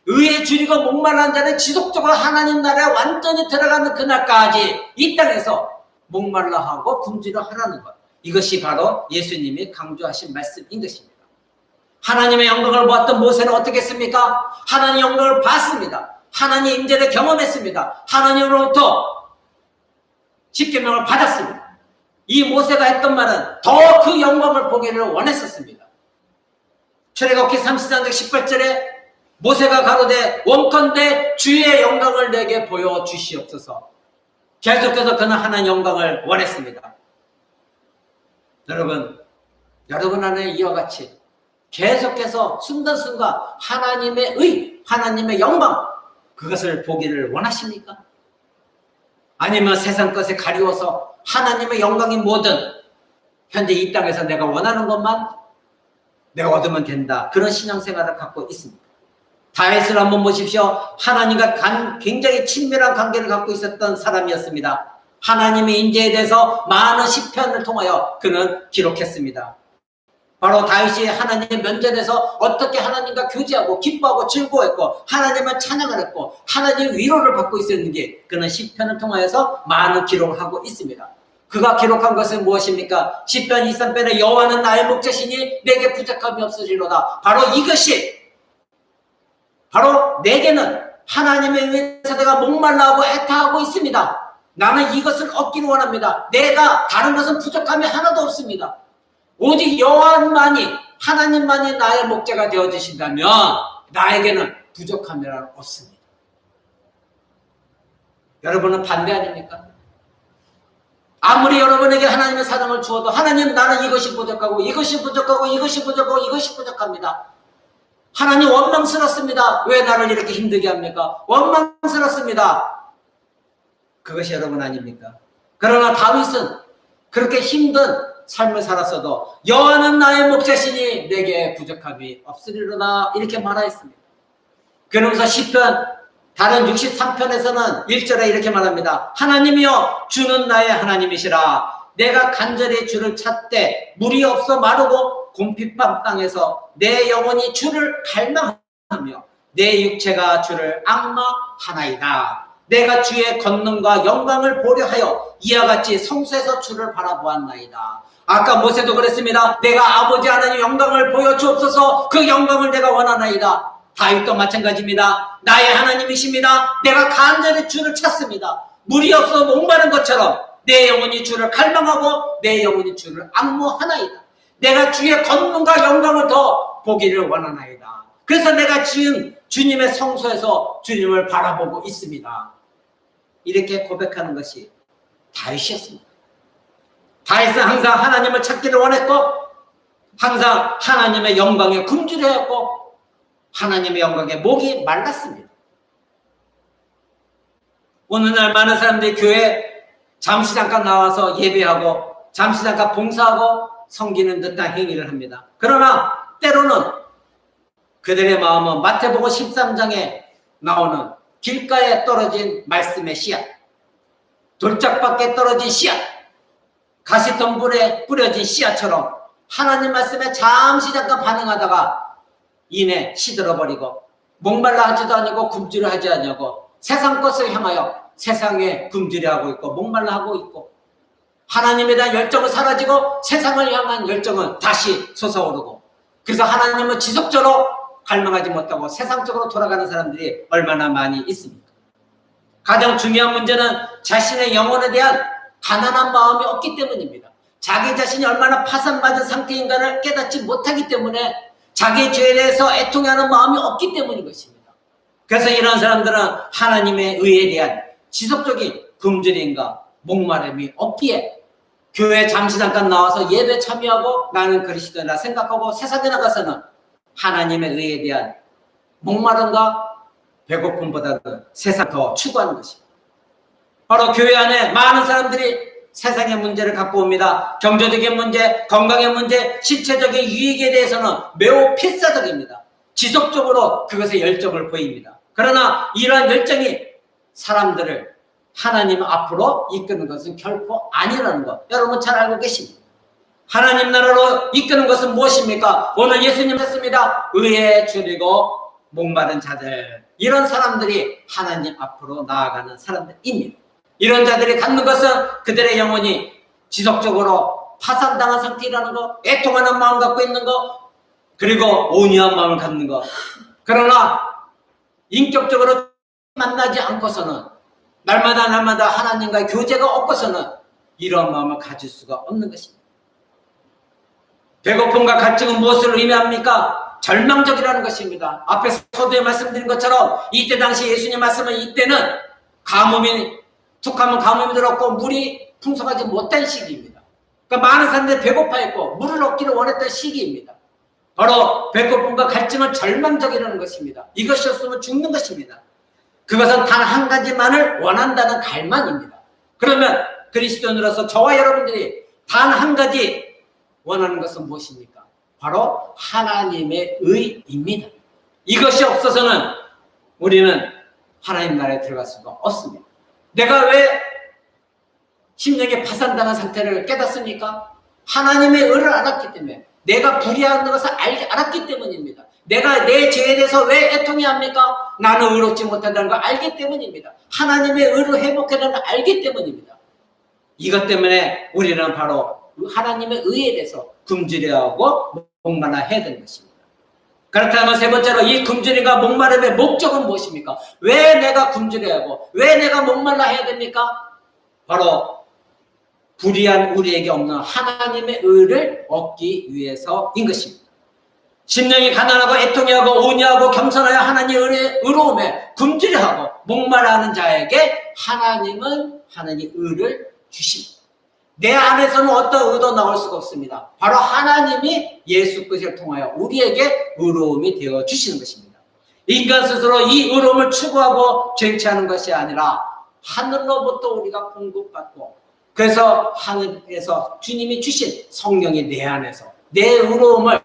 의에 줄이고 목말라한 자는 지속적으로 하나님 나라에 완전히 들어가는 그날까지 이 땅에서 목말라하고 굶주려 하라는 것 이것이 바로 예수님이 강조하신 말씀인 것입니다. 하나님의 영광을 보았던 모세는 어떻게 했습니까? 하나님의 영광을 봤습니다. 하나님의 임재를 경험했습니다. 하나님으로부터 십계명을 받았습니다. 이 모세가 했던 말은 더 그 영광을 보기를 원했었습니다. 출애굽기 34장 18절에 모세가 가로되 원컨대 주의 영광을 내게 보여주시옵소서. 계속해서 그는 하나님의 영광을 원했습니다. 여러분 안에 이와 같이 계속해서 순간순간 하나님의 의, 하나님의 영광 그것을 보기를 원하십니까? 아니면 세상 것에 가리워서 하나님의 영광이 뭐든 현재 이 땅에서 내가 원하는 것만 내가 얻으면 된다. 그런 신앙생활을 갖고 있습니다. 다윗을 한번 보십시오. 하나님과 굉장히 친밀한 관계를 갖고 있었던 사람이었습니다. 하나님의 인재에 대해서 많은 시편을 통하여 그는 기록했습니다. 바로 다윗이 하나님의 면전에서 어떻게 하나님과 교제하고 기뻐하고 즐거워했고 하나님을 찬양을 했고 하나님의 위로를 받고 있었는지 그는 시편을 통하여서 많은 기록을 하고 있습니다. 그가 기록한 것은 무엇입니까? 시편 23편에 여호와는 나의 목자시니 내게 부족함이 없으리로다. 바로 이것이 바로 내게는 하나님에 의해서 내가 목말라하고 애타하고 있습니다. 나는 이것을 얻기를 원합니다. 내가 다른 것은 부족함이 하나도 없습니다. 오직 여호와만이 하나님만이 나의 목자가 되어주신다면 나에게는 부족함이란 없습니다. 여러분은 반대 아닙니까? 아무리 여러분에게 하나님의 사랑을 주어도 하나님 나는 이것이 부족하고 이것이 부족하고 이것이 부족하고 이것이 부족합니다. 하나님 원망스럽습니다. 왜 나를 이렇게 힘들게 합니까? 원망스럽습니다. 그것이 여러분 아닙니까? 그러나 다윗은 그렇게 힘든 삶을 살았어도 여호와는 나의 목자시니 내게 부족함이 없으리로다 이렇게 말하였습니다. 그러면서 시편 다른 63편에서는 1절에 이렇게 말합니다. 하나님이여 주는 나의 하나님이시라. 내가 간절히 주를 찾되 물이 없어 마르고 곰핍한 땅에서 내 영혼이 주를 갈망하며 내 육체가 주를 앙마하나이다. 내가 주의 권능과 영광을 보려 하여 이와 같이 성소에서 주를 바라보았나이다. 아까 모세도 그랬습니다. 내가 아버지 하나님 영광을 보여주옵소서. 그 영광을 내가 원하나이다. 다윗도 마찬가지입니다. 나의 하나님이십니다. 내가 간절히 주를 찾습니다. 물이 없어 목마른 것처럼 내 영혼이 주를 갈망하고 내 영혼이 주를 앙모하나이다. 내가 주의 권능과 영광을 더 보기를 원하나이다. 그래서 내가 지금 주님의 성소에서 주님을 바라보고 있습니다. 이렇게 고백하는 것이 다윗이었습니다. 다윗은 항상 하나님을 찾기를 원했고 항상 하나님의 영광에 굶주려했고 하나님의 영광에 목이 말랐습니다. 오늘날 많은 사람들이 교회 잠시 잠깐 나와서 예배하고 잠시 잠깐 봉사하고 섬기는 듯한 행위를 합니다. 그러나 때로는 그들의 마음은 마태복음 13장에 나오는 길가에 떨어진 말씀의 씨앗, 돌짝밖에 떨어진 씨앗, 가시덤불에 뿌려진 씨앗처럼 하나님 말씀에 잠시 잠깐 반응하다가 이내 시들어버리고 목말라 하지도 아니고 굶주려 하지 아니하고 세상 것을 향하여 세상에 굶주려 하고 있고 목말라 하고 있고 하나님에 대한 열정은 사라지고 세상을 향한 열정은 다시 솟아오르고 그래서 하나님을 지속적으로 갈망하지 못하고 세상적으로 돌아가는 사람들이 얼마나 많이 있습니까? 가장 중요한 문제는 자신의 영혼에 대한 가난한 마음이 없기 때문입니다. 자기 자신이 얼마나 파산받은 상태인가를 깨닫지 못하기 때문에 자기 죄에 대해서 애통하는 마음이 없기 때문인 것입니다. 그래서 이런 사람들은 하나님의 의에 대한 지속적인 굶주림과 목마름이 없기에 교회 잠시 잠깐 나와서 예배 참여하고 나는 그리스도인이라 생각하고 세상에 나가서는 하나님의 의에 대한 목마름과 배고픔보다는 세상 더 추구하는 것입니다. 바로 교회 안에 많은 사람들이 세상의 문제를 갖고 옵니다. 경제적인 문제, 건강의 문제, 신체적인 유익에 대해서는 매우 필사적입니다. 지속적으로 그것에 열정을 보입니다. 그러나 이러한 열정이 사람들을 하나님 앞으로 이끄는 것은 결코 아니라는 것 여러분 잘 알고 계십니다. 하나님 나라로 이끄는 것은 무엇입니까? 오늘 예수님 했습니다. 의에 줄이고 목마른 자들, 이런 사람들이 하나님 앞으로 나아가는 사람들입니다. 이런 자들이 갖는 것은 그들의 영혼이 지속적으로 파산당한 상태라는 것, 애통하는 마음 갖고 있는 것, 그리고 온유한 마음을 갖는 것. 그러나 인격적으로 만나지 않고서는 날마다 하나님과의 교제가 없고서는 이런 마음을 가질 수가 없는 것입니다. 배고픔과 갈증은 무엇을 의미합니까? 절망적이라는 것입니다. 앞에 서두에 말씀드린 것처럼 이때 당시 예수님 말씀은 이때는 가뭄이 툭하면 가뭄이 들었고 물이 풍성하지 못한 시기입니다. 그러니까 많은 사람들이 배고파했고 물을 얻기를 원했던 시기입니다. 바로 배고픔과 갈증은 절망적이라는 것입니다. 이것이 없으면 죽는 것입니다. 그것은 단 한 가지만을 원한다는 갈망입니다. 그러면 그리스도인으로서 저와 여러분들이 단 한 가지 원하는 것은 무엇입니까? 바로 하나님의 의입니다. 이것이 없어서는 우리는 하나님 나라에 들어갈 수가 없습니다. 내가 왜 심령이 파산당한 상태를 깨닫습니까? 하나님의 의를 알았기 때문에, 내가 불의한 것을 알았기 때문입니다. 내가 내 죄에 대해서 왜 애통해야 합니까? 나는 의롭지 못한다는 걸 알기 때문입니다. 하나님의 의를 회복해야 걸 알기 때문입니다. 이것 때문에 우리는 바로 하나님의 의에 대해서 굶주려하고 목마르 해야 되는 것입니다. 그렇다면 세 번째로 이 굶주림과 목마름의 목적은 무엇입니까? 왜 내가 굶주려하고 왜 내가 목말라 해야 됩니까? 바로 불의한 우리에게 없는 하나님의 의를 얻기 위해서인 것입니다. 심령이 가난하고 애통해하고 온유하고 겸손하여 하나님의 의로움에 굶주려하고 목말라하는 자에게 하나님 의를 주십니다. 내 안에서는 어떤 의도 나올 수가 없습니다. 바로 하나님이 예수 그리스도를 통하여 우리에게 의로움이 되어 주시는 것입니다. 인간 스스로 이 의로움을 추구하고 쟁취하는 것이 아니라 하늘로부터 우리가 공급받고, 그래서 하늘에서 주님이 주신 성령이 내 안에서 내 의로움을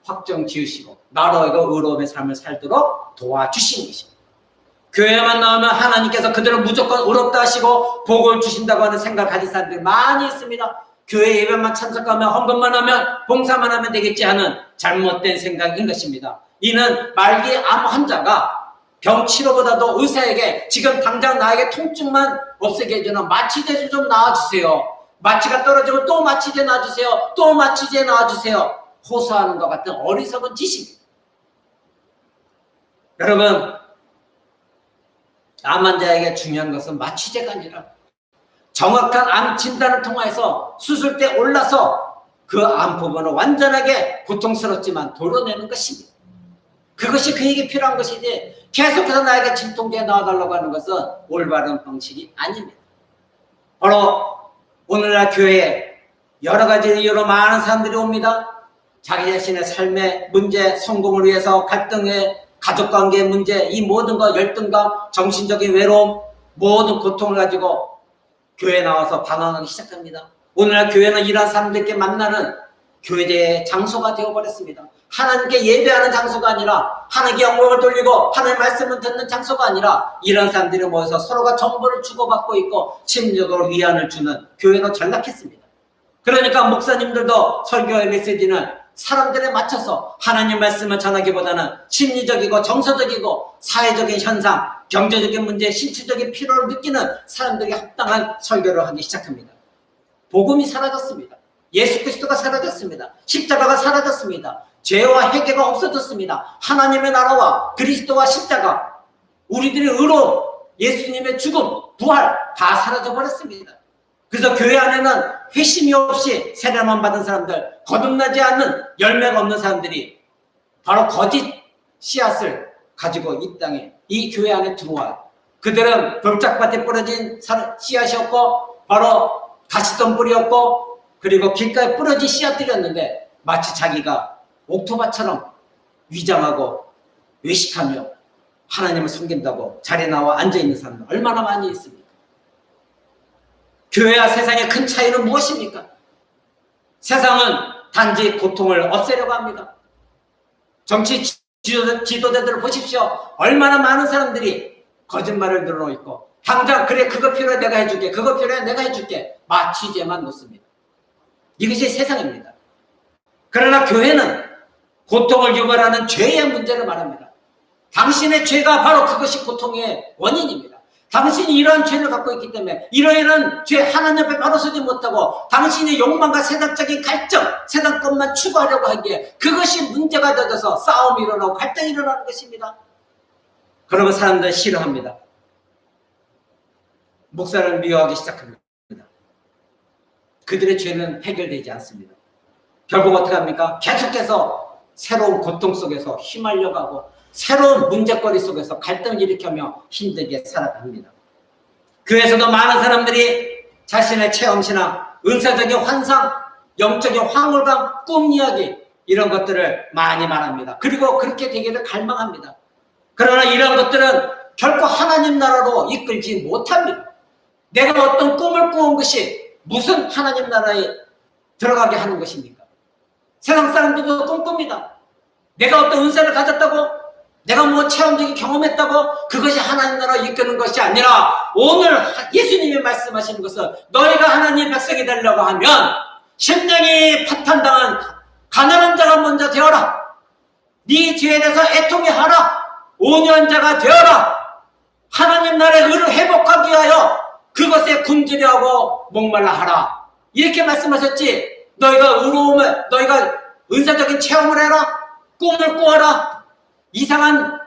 확정 지으시고 나로 이거 의로움의 삶을 살도록 도와주시는 것입니다. 교회만 나오면 하나님께서 그들을 무조건 의롭다 하시고 복을 주신다고 하는 생각을 가진 사람들이 많이 있습니다. 교회 예배만 참석하면 헌금만 하면 봉사만 하면 되겠지 하는 잘못된 생각인 것입니다. 이는 말기 암 환자가 병 치료보다도 의사에게 지금 당장 나에게 통증만 없애게 해주는 마취제 좀 놔주세요. 마취가 떨어지면 또 마취제 놔주세요. 또 마취제 놔주세요. 호소하는 것 같은 어리석은 짓입니다. 여러분, 암 환자에게 중요한 것은 마취제가 아니라 정확한 암 진단을 통해서 수술대 올라서 그 암 부분을 완전하게 고통스럽지만 도려내는 것입니다. 그것이 그에게 필요한 것이지 계속해서 나에게 진통제 넣어달라고 하는 것은 올바른 방식이 아닙니다. 바로 오늘날 교회에 여러 가지 이유로 많은 사람들이 옵니다. 자기 자신의 삶의 문제, 성공을 위해서 갈등에 가족관계의 문제, 이 모든 것, 열등감, 정신적인 외로움, 모든 고통을 가지고 교회에 나와서 방황하기 시작합니다. 오늘날 교회는 이러한 사람들께 만나는 교회의 장소가 되어버렸습니다. 하나님께 예배하는 장소가 아니라 하나님께 영광을 돌리고 하나님의 말씀을 듣는 장소가 아니라 이런 사람들이 모여서 서로가 정보를 주고받고 있고 심리적으로 위안을 주는 교회로 전락했습니다. 그러니까 목사님들도 설교의 메시지는 사람들에 맞춰서 하나님 말씀을 전하기보다는 심리적이고 정서적이고 사회적인 현상, 경제적인 문제, 신체적인 필요를 느끼는 사람들에게 합당한 설교를 하기 시작합니다. 복음이 사라졌습니다. 예수 그리스도가 사라졌습니다. 십자가가 사라졌습니다. 죄와 회개가 없어졌습니다. 하나님의 나라와 그리스도와 십자가, 우리들의 의로, 예수님의 죽음, 부활 다 사라져버렸습니다. 그래서 교회 안에는 회심이 없이 세례만 받은 사람들, 거듭나지 않는 열매가 없는 사람들이 바로 거짓 씨앗을 가지고 이 땅에, 이 교회 안에 들어와요. 그들은 돌짝밭에 뿌려진 씨앗이었고 바로 가시덤 뿌리였고 그리고 길가에 뿌려진 씨앗들이었는데 마치 자기가 옥토바처럼 위장하고 외식하며 하나님을 섬긴다고 자리에 나와 앉아있는 사람들 얼마나 많이 있습니까? 교회와 세상의 큰 차이는 무엇입니까? 세상은 단지 고통을 없애려고 합니다. 정치 지도자들을 보십시오. 얼마나 많은 사람들이 거짓말을 늘어놓고 당장 그래 그거 필요해 내가 해줄게, 그거 필요해 내가 해줄게, 마취제만 놓습니다. 이것이 세상입니다. 그러나 교회는 고통을 유발하는 죄의 문제를 말합니다. 당신의 죄가 바로 그것이 고통의 원인입니다. 당신이 이러한 죄를 갖고 있기 때문에 이러이러한 죄 하나님 앞에 바로 서지 못하고 당신의 욕망과 세상적인 갈증, 세상 것만 추구하려고 하기에 그것이 문제가 되어서 싸움이 일어나고 갈등이 일어나는 것입니다. 그러면 사람들은 싫어합니다. 목사를 미워하기 시작합니다. 그들의 죄는 해결되지 않습니다. 결국 어떻게 합니까? 계속해서 새로운 고통 속에서 휘말려가고 새로운 문제거리 속에서 갈등을 일으키며 힘들게 살아갑니다. 교회에서도 많은 사람들이 자신의 체험신앙, 은사적인 환상, 영적인 황홀감, 꿈 이야기 이런 것들을 많이 말합니다. 그리고 그렇게 되기를 갈망합니다. 그러나 이런 것들은 결코 하나님 나라로 이끌지 못합니다. 내가 어떤 꿈을 꾸은 것이 무슨 하나님 나라에 들어가게 하는 것입니까? 세상 사람들도 꿈꿉니다. 내가 어떤 은사를 가졌다고, 내가 뭐 체험적인 경험했다고 그것이 하나님 나라로 이끄는 것이 아니라 오늘 예수님이 말씀하시는 것은 너희가 하나님의 백성이 되려고 하면 심령이 파탄당한 가난한 자가 먼저 되어라. 네 죄에 대해서 애통해 하라. 온유한 자가 되어라. 하나님 나라의 의를 회복하기 위하여 그것에 굶주려하고 목말라 하라. 이렇게 말씀하셨지. 너희가 의로움을, 너희가 은사적인 체험을 해라. 꿈을 꾸어라. 이상한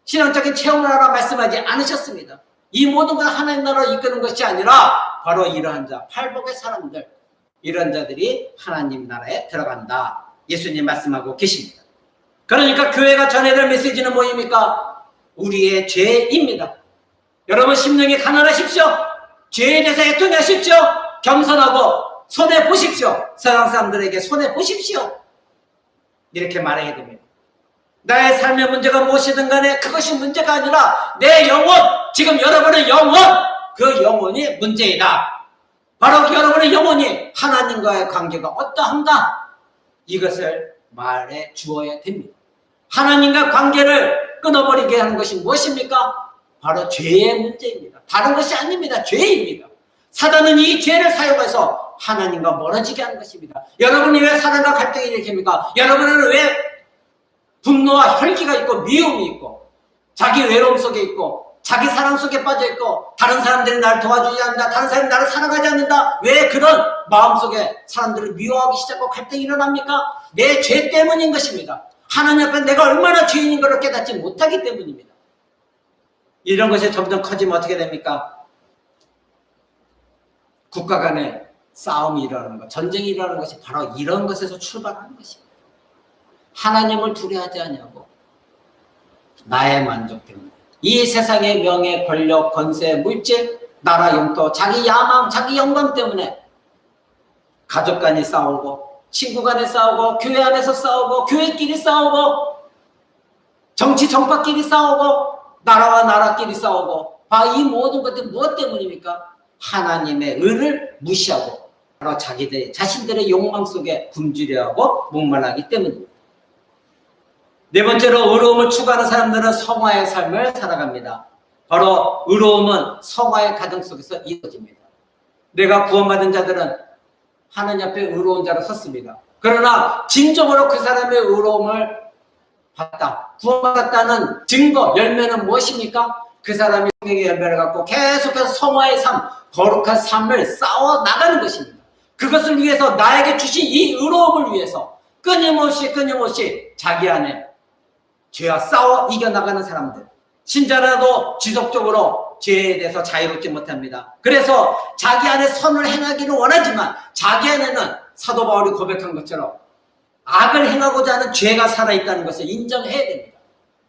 신앙적인 체험을 하라 말씀하지 않으셨습니다. 이 모든 건 하나님 나라로 이끄는 것이 아니라 바로 이러한 자, 팔복의 사람들, 이런 자들이 하나님 나라에 들어간다. 예수님 말씀하고 계십니다. 그러니까 교회가 전해야 될 메시지는 뭐입니까? 우리의 죄입니다. 여러분 심령이 가난하십시오. 죄에 대해서 애통하십시오. 겸손하고 손해보십시오. 세상 사람들에게 손해보십시오. 이렇게 말해야 됩니다. 나의 삶의 문제가 무엇이든 간에 그것이 문제가 아니라 내 영혼, 지금 여러분의 영혼, 그 영혼이 문제이다. 바로 여러분의 영혼이 하나님과의 관계가 어떠한가? 이것을 말해 주어야 됩니다. 하나님과 관계를 끊어버리게 하는 것이 무엇입니까? 바로 죄의 문제입니다. 다른 것이 아닙니다. 죄입니다. 사단은 이 죄를 사용해서 하나님과 멀어지게 하는 것입니다. 여러분이 왜 사단과 갈등이 일으킵니까? 여러분은 왜 분노와 혈기가 있고 미움이 있고 자기 외로움 속에 있고 자기 사랑 속에 빠져 있고 다른 사람들이 나를 도와주지 않는다. 다른 사람이 나를 사랑하지 않는다. 왜 그런 마음속에 사람들을 미워하기 시작하고 갈등이 일어납니까? 내 죄 때문인 것입니다. 하나님 앞에 내가 얼마나 죄인인 것을 깨닫지 못하기 때문입니다. 이런 것이 점점 커지면 어떻게 됩니까? 국가 간에 싸움이 일어나는 것, 전쟁이 일어나는 것이 바로 이런 것에서 출발하는 것입니다. 하나님을 두려워하지 않냐고. 나의 만족 때문에. 이 세상의 명예, 권력, 권세, 물질, 나라, 영토, 자기 야망, 자기 영광 때문에 가족 간이 싸우고 친구 간에 싸우고 교회 안에서 싸우고 교회끼리 싸우고 정치 정파끼리 싸우고 나라와 나라끼리 싸우고 이 모든 것들이 무엇 때문입니까? 하나님의 의를 무시하고 바로 자신들의 욕망 속에 굶주려하고 목말라하기 때문입니다. 네 번째로 의로움을 추구하는 사람들은 성화의 삶을 살아갑니다. 바로 의로움은 성화의 가정 속에서 이루어집니다. 내가 구원받은 자들은 하나님 앞에 의로운 자로 섰습니다. 그러나 진정으로 그 사람의 의로움을 받다, 구원받았다는 증거, 열매는 무엇입니까? 그 사람이 성령의 열매를 갖고 계속해서 성화의 삶, 거룩한 삶을 쌓아 나가는 것입니다. 그것을 위해서 나에게 주신 이 의로움을 위해서 끊임없이 자기 안에 죄와 싸워 이겨나가는 사람들, 신자라도 지속적으로 죄에 대해서 자유롭지 못합니다. 그래서 자기 안에 선을 행하기를 원하지만 자기 안에는 사도 바울이 고백한 것처럼 악을 행하고자 하는 죄가 살아있다는 것을 인정해야 됩니다.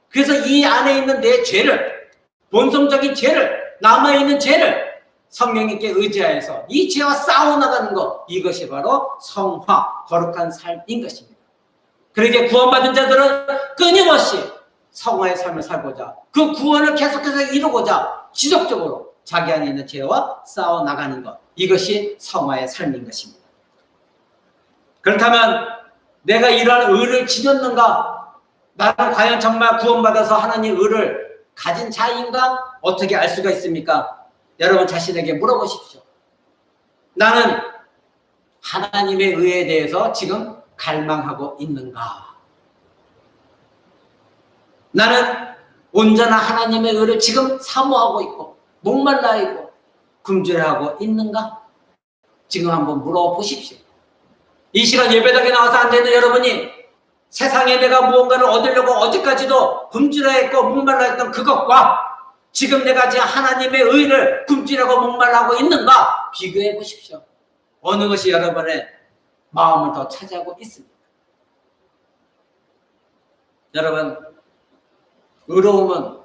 그래서 이 안에 있는 내 죄를, 본성적인 죄를, 남아있는 죄를 성령님께 의지하여서 이 죄와 싸워나가는 것, 이것이 바로 성화, 거룩한 삶인 것입니다. 그러기에 구원받은 자들은 끊임없이 성화의 삶을 살고자, 그 구원을 계속해서 이루고자 지속적으로 자기 안에 있는 죄와 싸워나가는 것, 이것이 성화의 삶인 것입니다. 그렇다면 내가 이러한 의를 지녔는가? 나는 과연 정말 구원받아서 하나님 의를 가진 자인가? 어떻게 알 수가 있습니까? 여러분 자신에게 물어보십시오. 나는 하나님의 의에 대해서 지금 갈망하고 있는가? 나는 온전한 하나님의 의를 지금 사모하고 있고 목말라 있고 굶주려하고 있는가? 지금 한번 물어보십시오. 이 시간 예배당에 나와서 앉아있는 여러분이 세상에 내가 무언가를 얻으려고 어제까지도 굶주려했고 목말라했던 그것과 지금 내가 지금 하나님의 의를 굶주려고 목말라하고 있는가? 비교해 보십시오. 어느 것이 여러분의 마음을 더 차지하고 있습니다. 여러분, 의로움은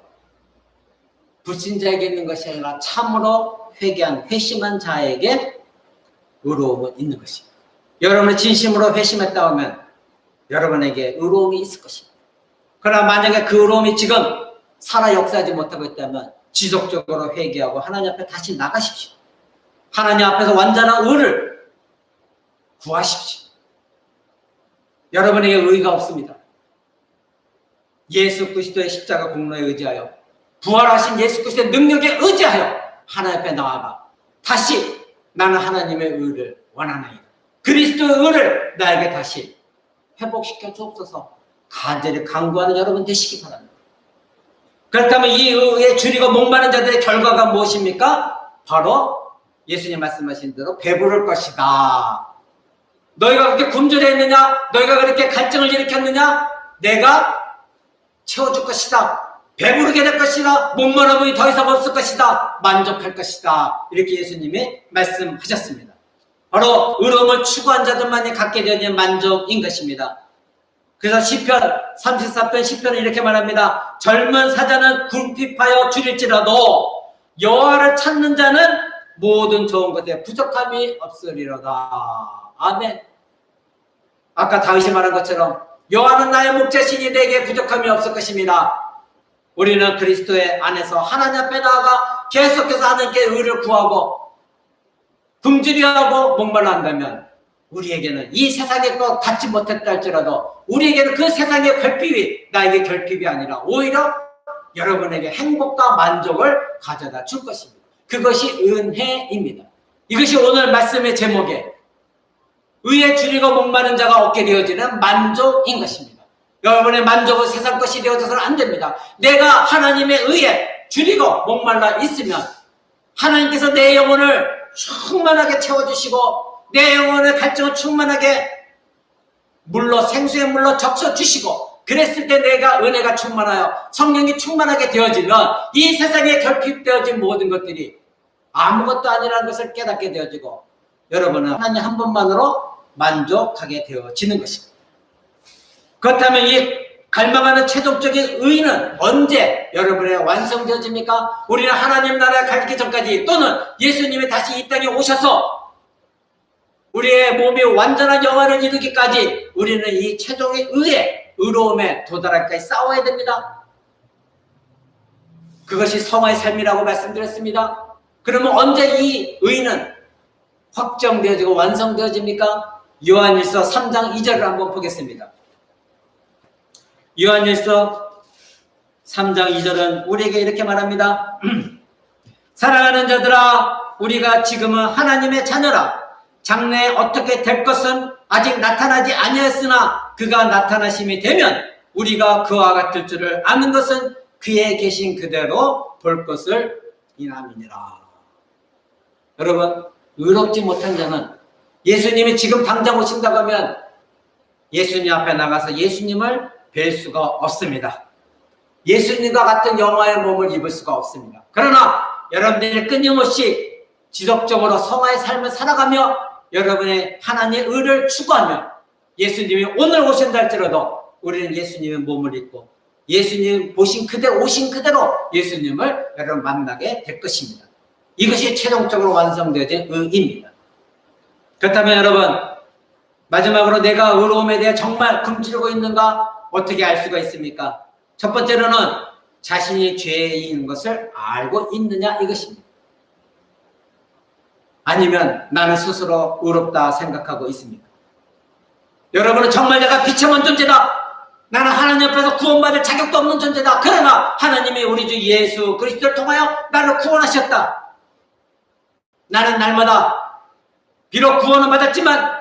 불신자에게 있는 것이 아니라 참으로 회개한 회심한 자에게 의로움은 있는 것입니다. 여러분이 진심으로 회심했다 하면 여러분에게 의로움이 있을 것입니다. 그러나 만약에 그 의로움이 지금 살아 역사하지 못하고 있다면 지속적으로 회개하고 하나님 앞에 다시 나가십시오. 하나님 앞에서 완전한 의를 구하십시오. 여러분에게 의가 없습니다. 예수 그리스도의 십자가 공로에 의지하여 부활하신 예수 그리스도의 능력에 의지하여 하나님 앞에 나아가 다시 나는 하나님의 의를 원하나이다. 그리스도의 의를 나에게 다시 회복시켜 주옵소서 간절히 간구하는 여러분 되시기 바랍니다. 그렇다면 이 의에 줄이고 목마른 자들의 결과가 무엇입니까? 바로 예수님 말씀하신 대로 배부를 것이다. 너희가 그렇게 굶주려했느냐? 너희가 그렇게 갈증을 일으켰느냐? 내가 채워줄 것이다. 배부르게 될 것이다. 목마름이 더 이상 없을 것이다. 만족할 것이다. 이렇게 예수님이 말씀하셨습니다. 바로 의로움을 추구한 자들만이 갖게 되는 만족인 것입니다. 그래서 시편 34편 10편은 이렇게 말합니다. 젊은 사자는 궁핍하여 줄일지라도 여호와를 찾는 자는 모든 좋은 것에 부족함이 없으리로다. 아멘. 아까 다윗이 말한 것처럼 여호와는 나의 목자시니 내게 부족함이 없을 것입니다. 우리는 그리스도의 안에서 하나님 앞에 나아가 계속해서 하나님께 의를 구하고 굶주려 하고 목말라 한다면 우리에게는 이 세상의 것 갖지 못했다 할지라도 우리에게는 그 세상의 결핍이 나에게 결핍이 아니라 오히려 여러분에게 행복과 만족을 가져다 줄 것입니다. 그것이 은혜입니다. 이것이 오늘 말씀의 제목에 의에 줄이고 목마른 자가 얻게 되어지는 만족인 것입니다. 여러분의 만족은 세상 것이 되어져서는 안 됩니다. 내가 하나님의 의에 줄이고 목말라 있으면 하나님께서 내 영혼을 충만하게 채워주시고 내 영혼의 갈증을 충만하게 물로 생수의 물로 적셔주시고 그랬을 때 내가 은혜가 충만하여 성령이 충만하게 되어지면 이 세상에 결핍되어진 모든 것들이 아무것도 아니라는 것을 깨닫게 되어지고 여러분은 하나님 한 분만으로 만족하게 되어지는 것입니다. 그렇다면 이 갈망하는 최종적인 의는 언제 여러분의 완성되어집니까? 우리는 하나님 나라에 가기 전까지 또는 예수님이 다시 이 땅에 오셔서 우리의 몸이 완전한 영화를 이루기까지 우리는 이 최종의 의에 의로움에 도달할까지 싸워야 됩니다. 그것이 성화의 삶이라고 말씀드렸습니다. 그러면 언제 이 의는 확정되어지고 완성되어집니까? 요한일서 3장 2절을 한번 보겠습니다. 요한일서 3장 2절은 우리에게 이렇게 말합니다. 사랑하는 자들아 우리가 지금은 하나님의 자녀라. 장래에 어떻게 될 것은 아직 나타나지 아니하였으나 그가 나타나심이 되면 우리가 그와 같을 줄을 아는 것은 그에 계신 그대로 볼 것을 인함이니라. 여러분 의롭지 못한 자는 예수님이 지금 당장 오신다고 하면 예수님 앞에 나가서 예수님을 뵐 수가 없습니다. 예수님과 같은 영화의 몸을 입을 수가 없습니다. 그러나 여러분들이 끊임없이 지속적으로 성화의 삶을 살아가며 여러분의 하나님의 의를 추구하며 예수님이 오늘 오신다 할지라도 우리는 예수님의 몸을 입고 예수님 오신 그대로 예수님을 여러분 만나게 될 것입니다. 이것이 최종적으로 완성되어진 의입니다. 그렇다면 여러분 마지막으로 내가 의로움에 대해 정말 굶주리고 있는가 어떻게 알 수가 있습니까? 첫 번째로는 자신이 죄인 것을 알고 있느냐 이것입니다. 아니면 나는 스스로 의롭다 생각하고 있습니까? 여러분은 정말 내가 비참한 존재다. 나는 하나님 앞에서 구원받을 자격도 없는 존재다. 그러나 하나님이 우리 주 예수 그리스도를 통하여 나를 구원하셨다. 나는 날마다 비록 구원을 받았지만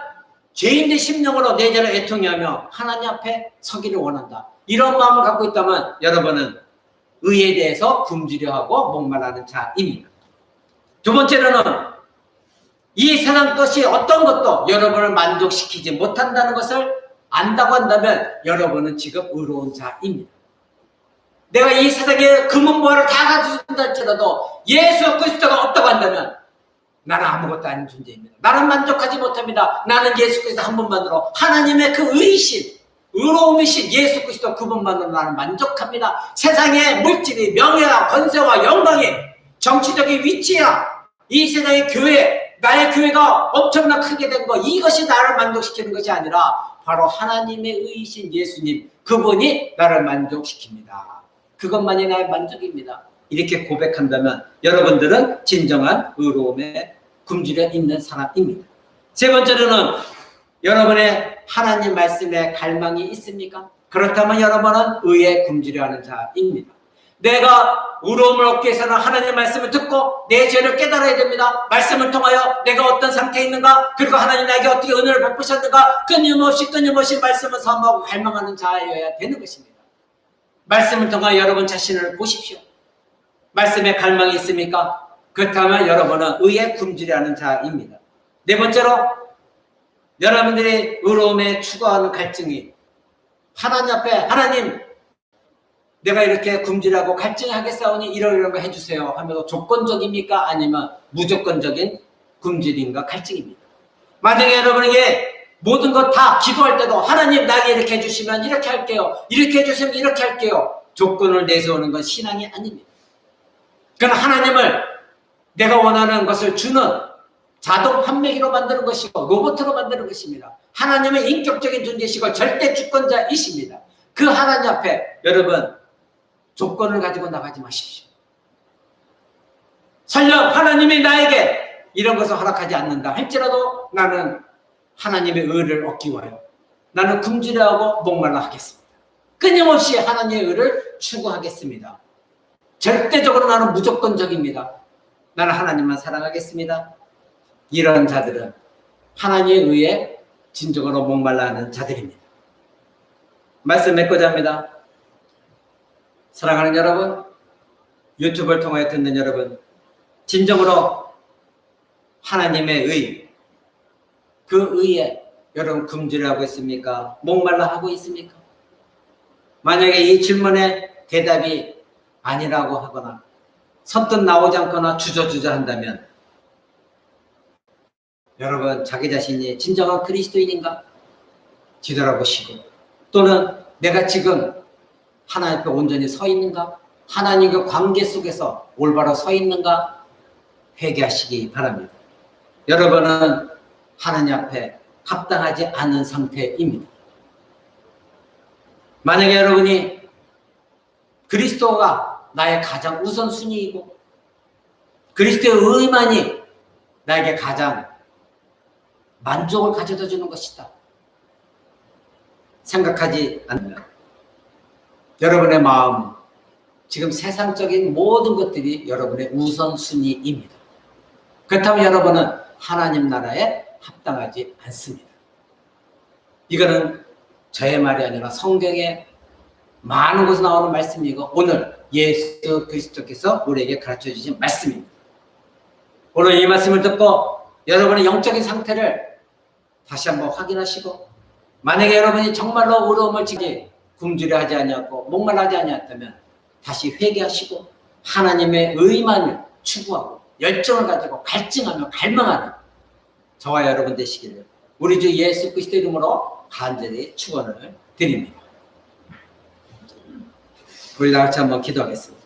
죄인의 심령으로 내 죄를 애통해하며 하나님 앞에 서기를 원한다. 이런 마음을 갖고 있다면 여러분은 의에 대해서 굶주려하고 목말라는 자입니다. 두 번째로는 이 세상 것이 어떤 것도 여러분을 만족시키지 못한다는 것을 안다고 한다면 여러분은 지금 의로운 자입니다. 내가 이 세상에 금은보화를 다 가져준다 할지라도 예수 그리스도가 없다고 한다면 나는 아무것도 아닌 존재입니다. 나는 만족하지 못합니다. 나는 예수 그리스도 한 분만으로 하나님의 그 의이신 의로움이신 예수 그리스도 그분만으로 나는 만족합니다. 세상의 물질이 명예와 권세와 영광이 정치적인 위치야 이 세상의 교회 나의 교회가 엄청나 크게 된 거 이것이 나를 만족시키는 것이 아니라 바로 하나님의 의이신 예수님 그분이 나를 만족시킵니다. 그것만이 나의 만족입니다. 이렇게 고백한다면 여러분들은 진정한 의로움에 굶주려 있는 사람입니다. 세 번째로는 여러분의 하나님 말씀에 갈망이 있습니까? 그렇다면 여러분은 의에 굶주려하는 자입니다. 내가 의로움을 얻기 위해서는 하나님의 말씀을 듣고 내 죄를 깨달아야 됩니다. 말씀을 통하여 내가 어떤 상태에 있는가 그리고 하나님 나에게 어떻게 은혜를 베푸셨는가 끊임없이 말씀을 사모하고 갈망하는 자여야 되는 것입니다. 말씀을 통하여 여러분 자신을 보십시오. 말씀에 갈망이 있습니까? 그렇다면 여러분은 의에 굶주려하는 자입니다. 네 번째로 여러분들이 의로움에 추구하는 갈증이 하나님 앞에 하나님 내가 이렇게 굶주려하고 갈증하겠사오니 이런 거 해주세요 하면서 조건적입니까? 아니면 무조건적인 굶주림과 갈증입니다. 만약에 여러분에게 모든 것 다 기도할 때도 하나님 나에게 이렇게 해주시면 이렇게 할게요. 이렇게 해주시면 이렇게 할게요. 조건을 내세우는 건 신앙이 아닙니다. 그건 하나님을 내가 원하는 것을 주는 자동 판매기로 만드는 것이고 로봇으로 만드는 것입니다. 하나님은 인격적인 존재시고 절대 주권자이십니다. 그 하나님 앞에 여러분 조건을 가지고 나가지 마십시오. 설령 하나님이 나에게 이런 것을 허락하지 않는다 할지라도 나는 하나님의 의를 얻기 위하여 나는 굶주려하고 목말라 하겠습니다. 끊임없이 하나님의 의를 추구하겠습니다. 절대적으로 나는 무조건적입니다. 나는 하나님만 사랑하겠습니다. 이런 자들은 하나님의 의에 진정으로 목말라 하는 자들입니다. 말씀 맺고자 합니다. 사랑하는 여러분, 유튜브를 통해 듣는 여러분, 진정으로 하나님의 의, 그 의에 여러분 굶주려하고 있습니까? 목말라 하고 있습니까? 만약에 이 질문에 대답이 아니라고 하거나 선뜻 나오지 않거나 주저주저 한다면 여러분 자기 자신이 진정한 그리스도인인가 뒤돌아보시고 또는 내가 지금 하나님 앞에 온전히 서 있는가 하나님과 관계 속에서 올바로 서 있는가 회개하시기 바랍니다. 여러분은 하나님 앞에 합당하지 않은 상태입니다. 만약에 여러분이 그리스도가 나의 가장 우선순위이고 그리스도의 의만이 나에게 가장 만족을 가져다 주는 것이다 생각하지 않으면 여러분의 마음 지금 세상적인 모든 것들이 여러분의 우선순위입니다. 그렇다면 여러분은 하나님 나라에 합당하지 않습니다. 이거는 저의 말이 아니라 성경에 많은 곳에 나오는 말씀이고 오늘 예수 그리스도께서 우리에게 가르쳐 주신 말씀입니다. 오늘 이 말씀을 듣고 여러분의 영적인 상태를 다시 한번 확인하시고 만약에 여러분이 정말로 어려움을 지기 굶주려 하지 아니하고 목말라하지 아니했다면 다시 회개하시고 하나님의 의만을 추구하고 열정을 가지고 갈증하며 갈망하는 저와 여러분 되시기를 우리 주 예수 그리스도 이름으로 간절히 축원을 드립니다. 우리 다 같이 한번 기도하겠습니다.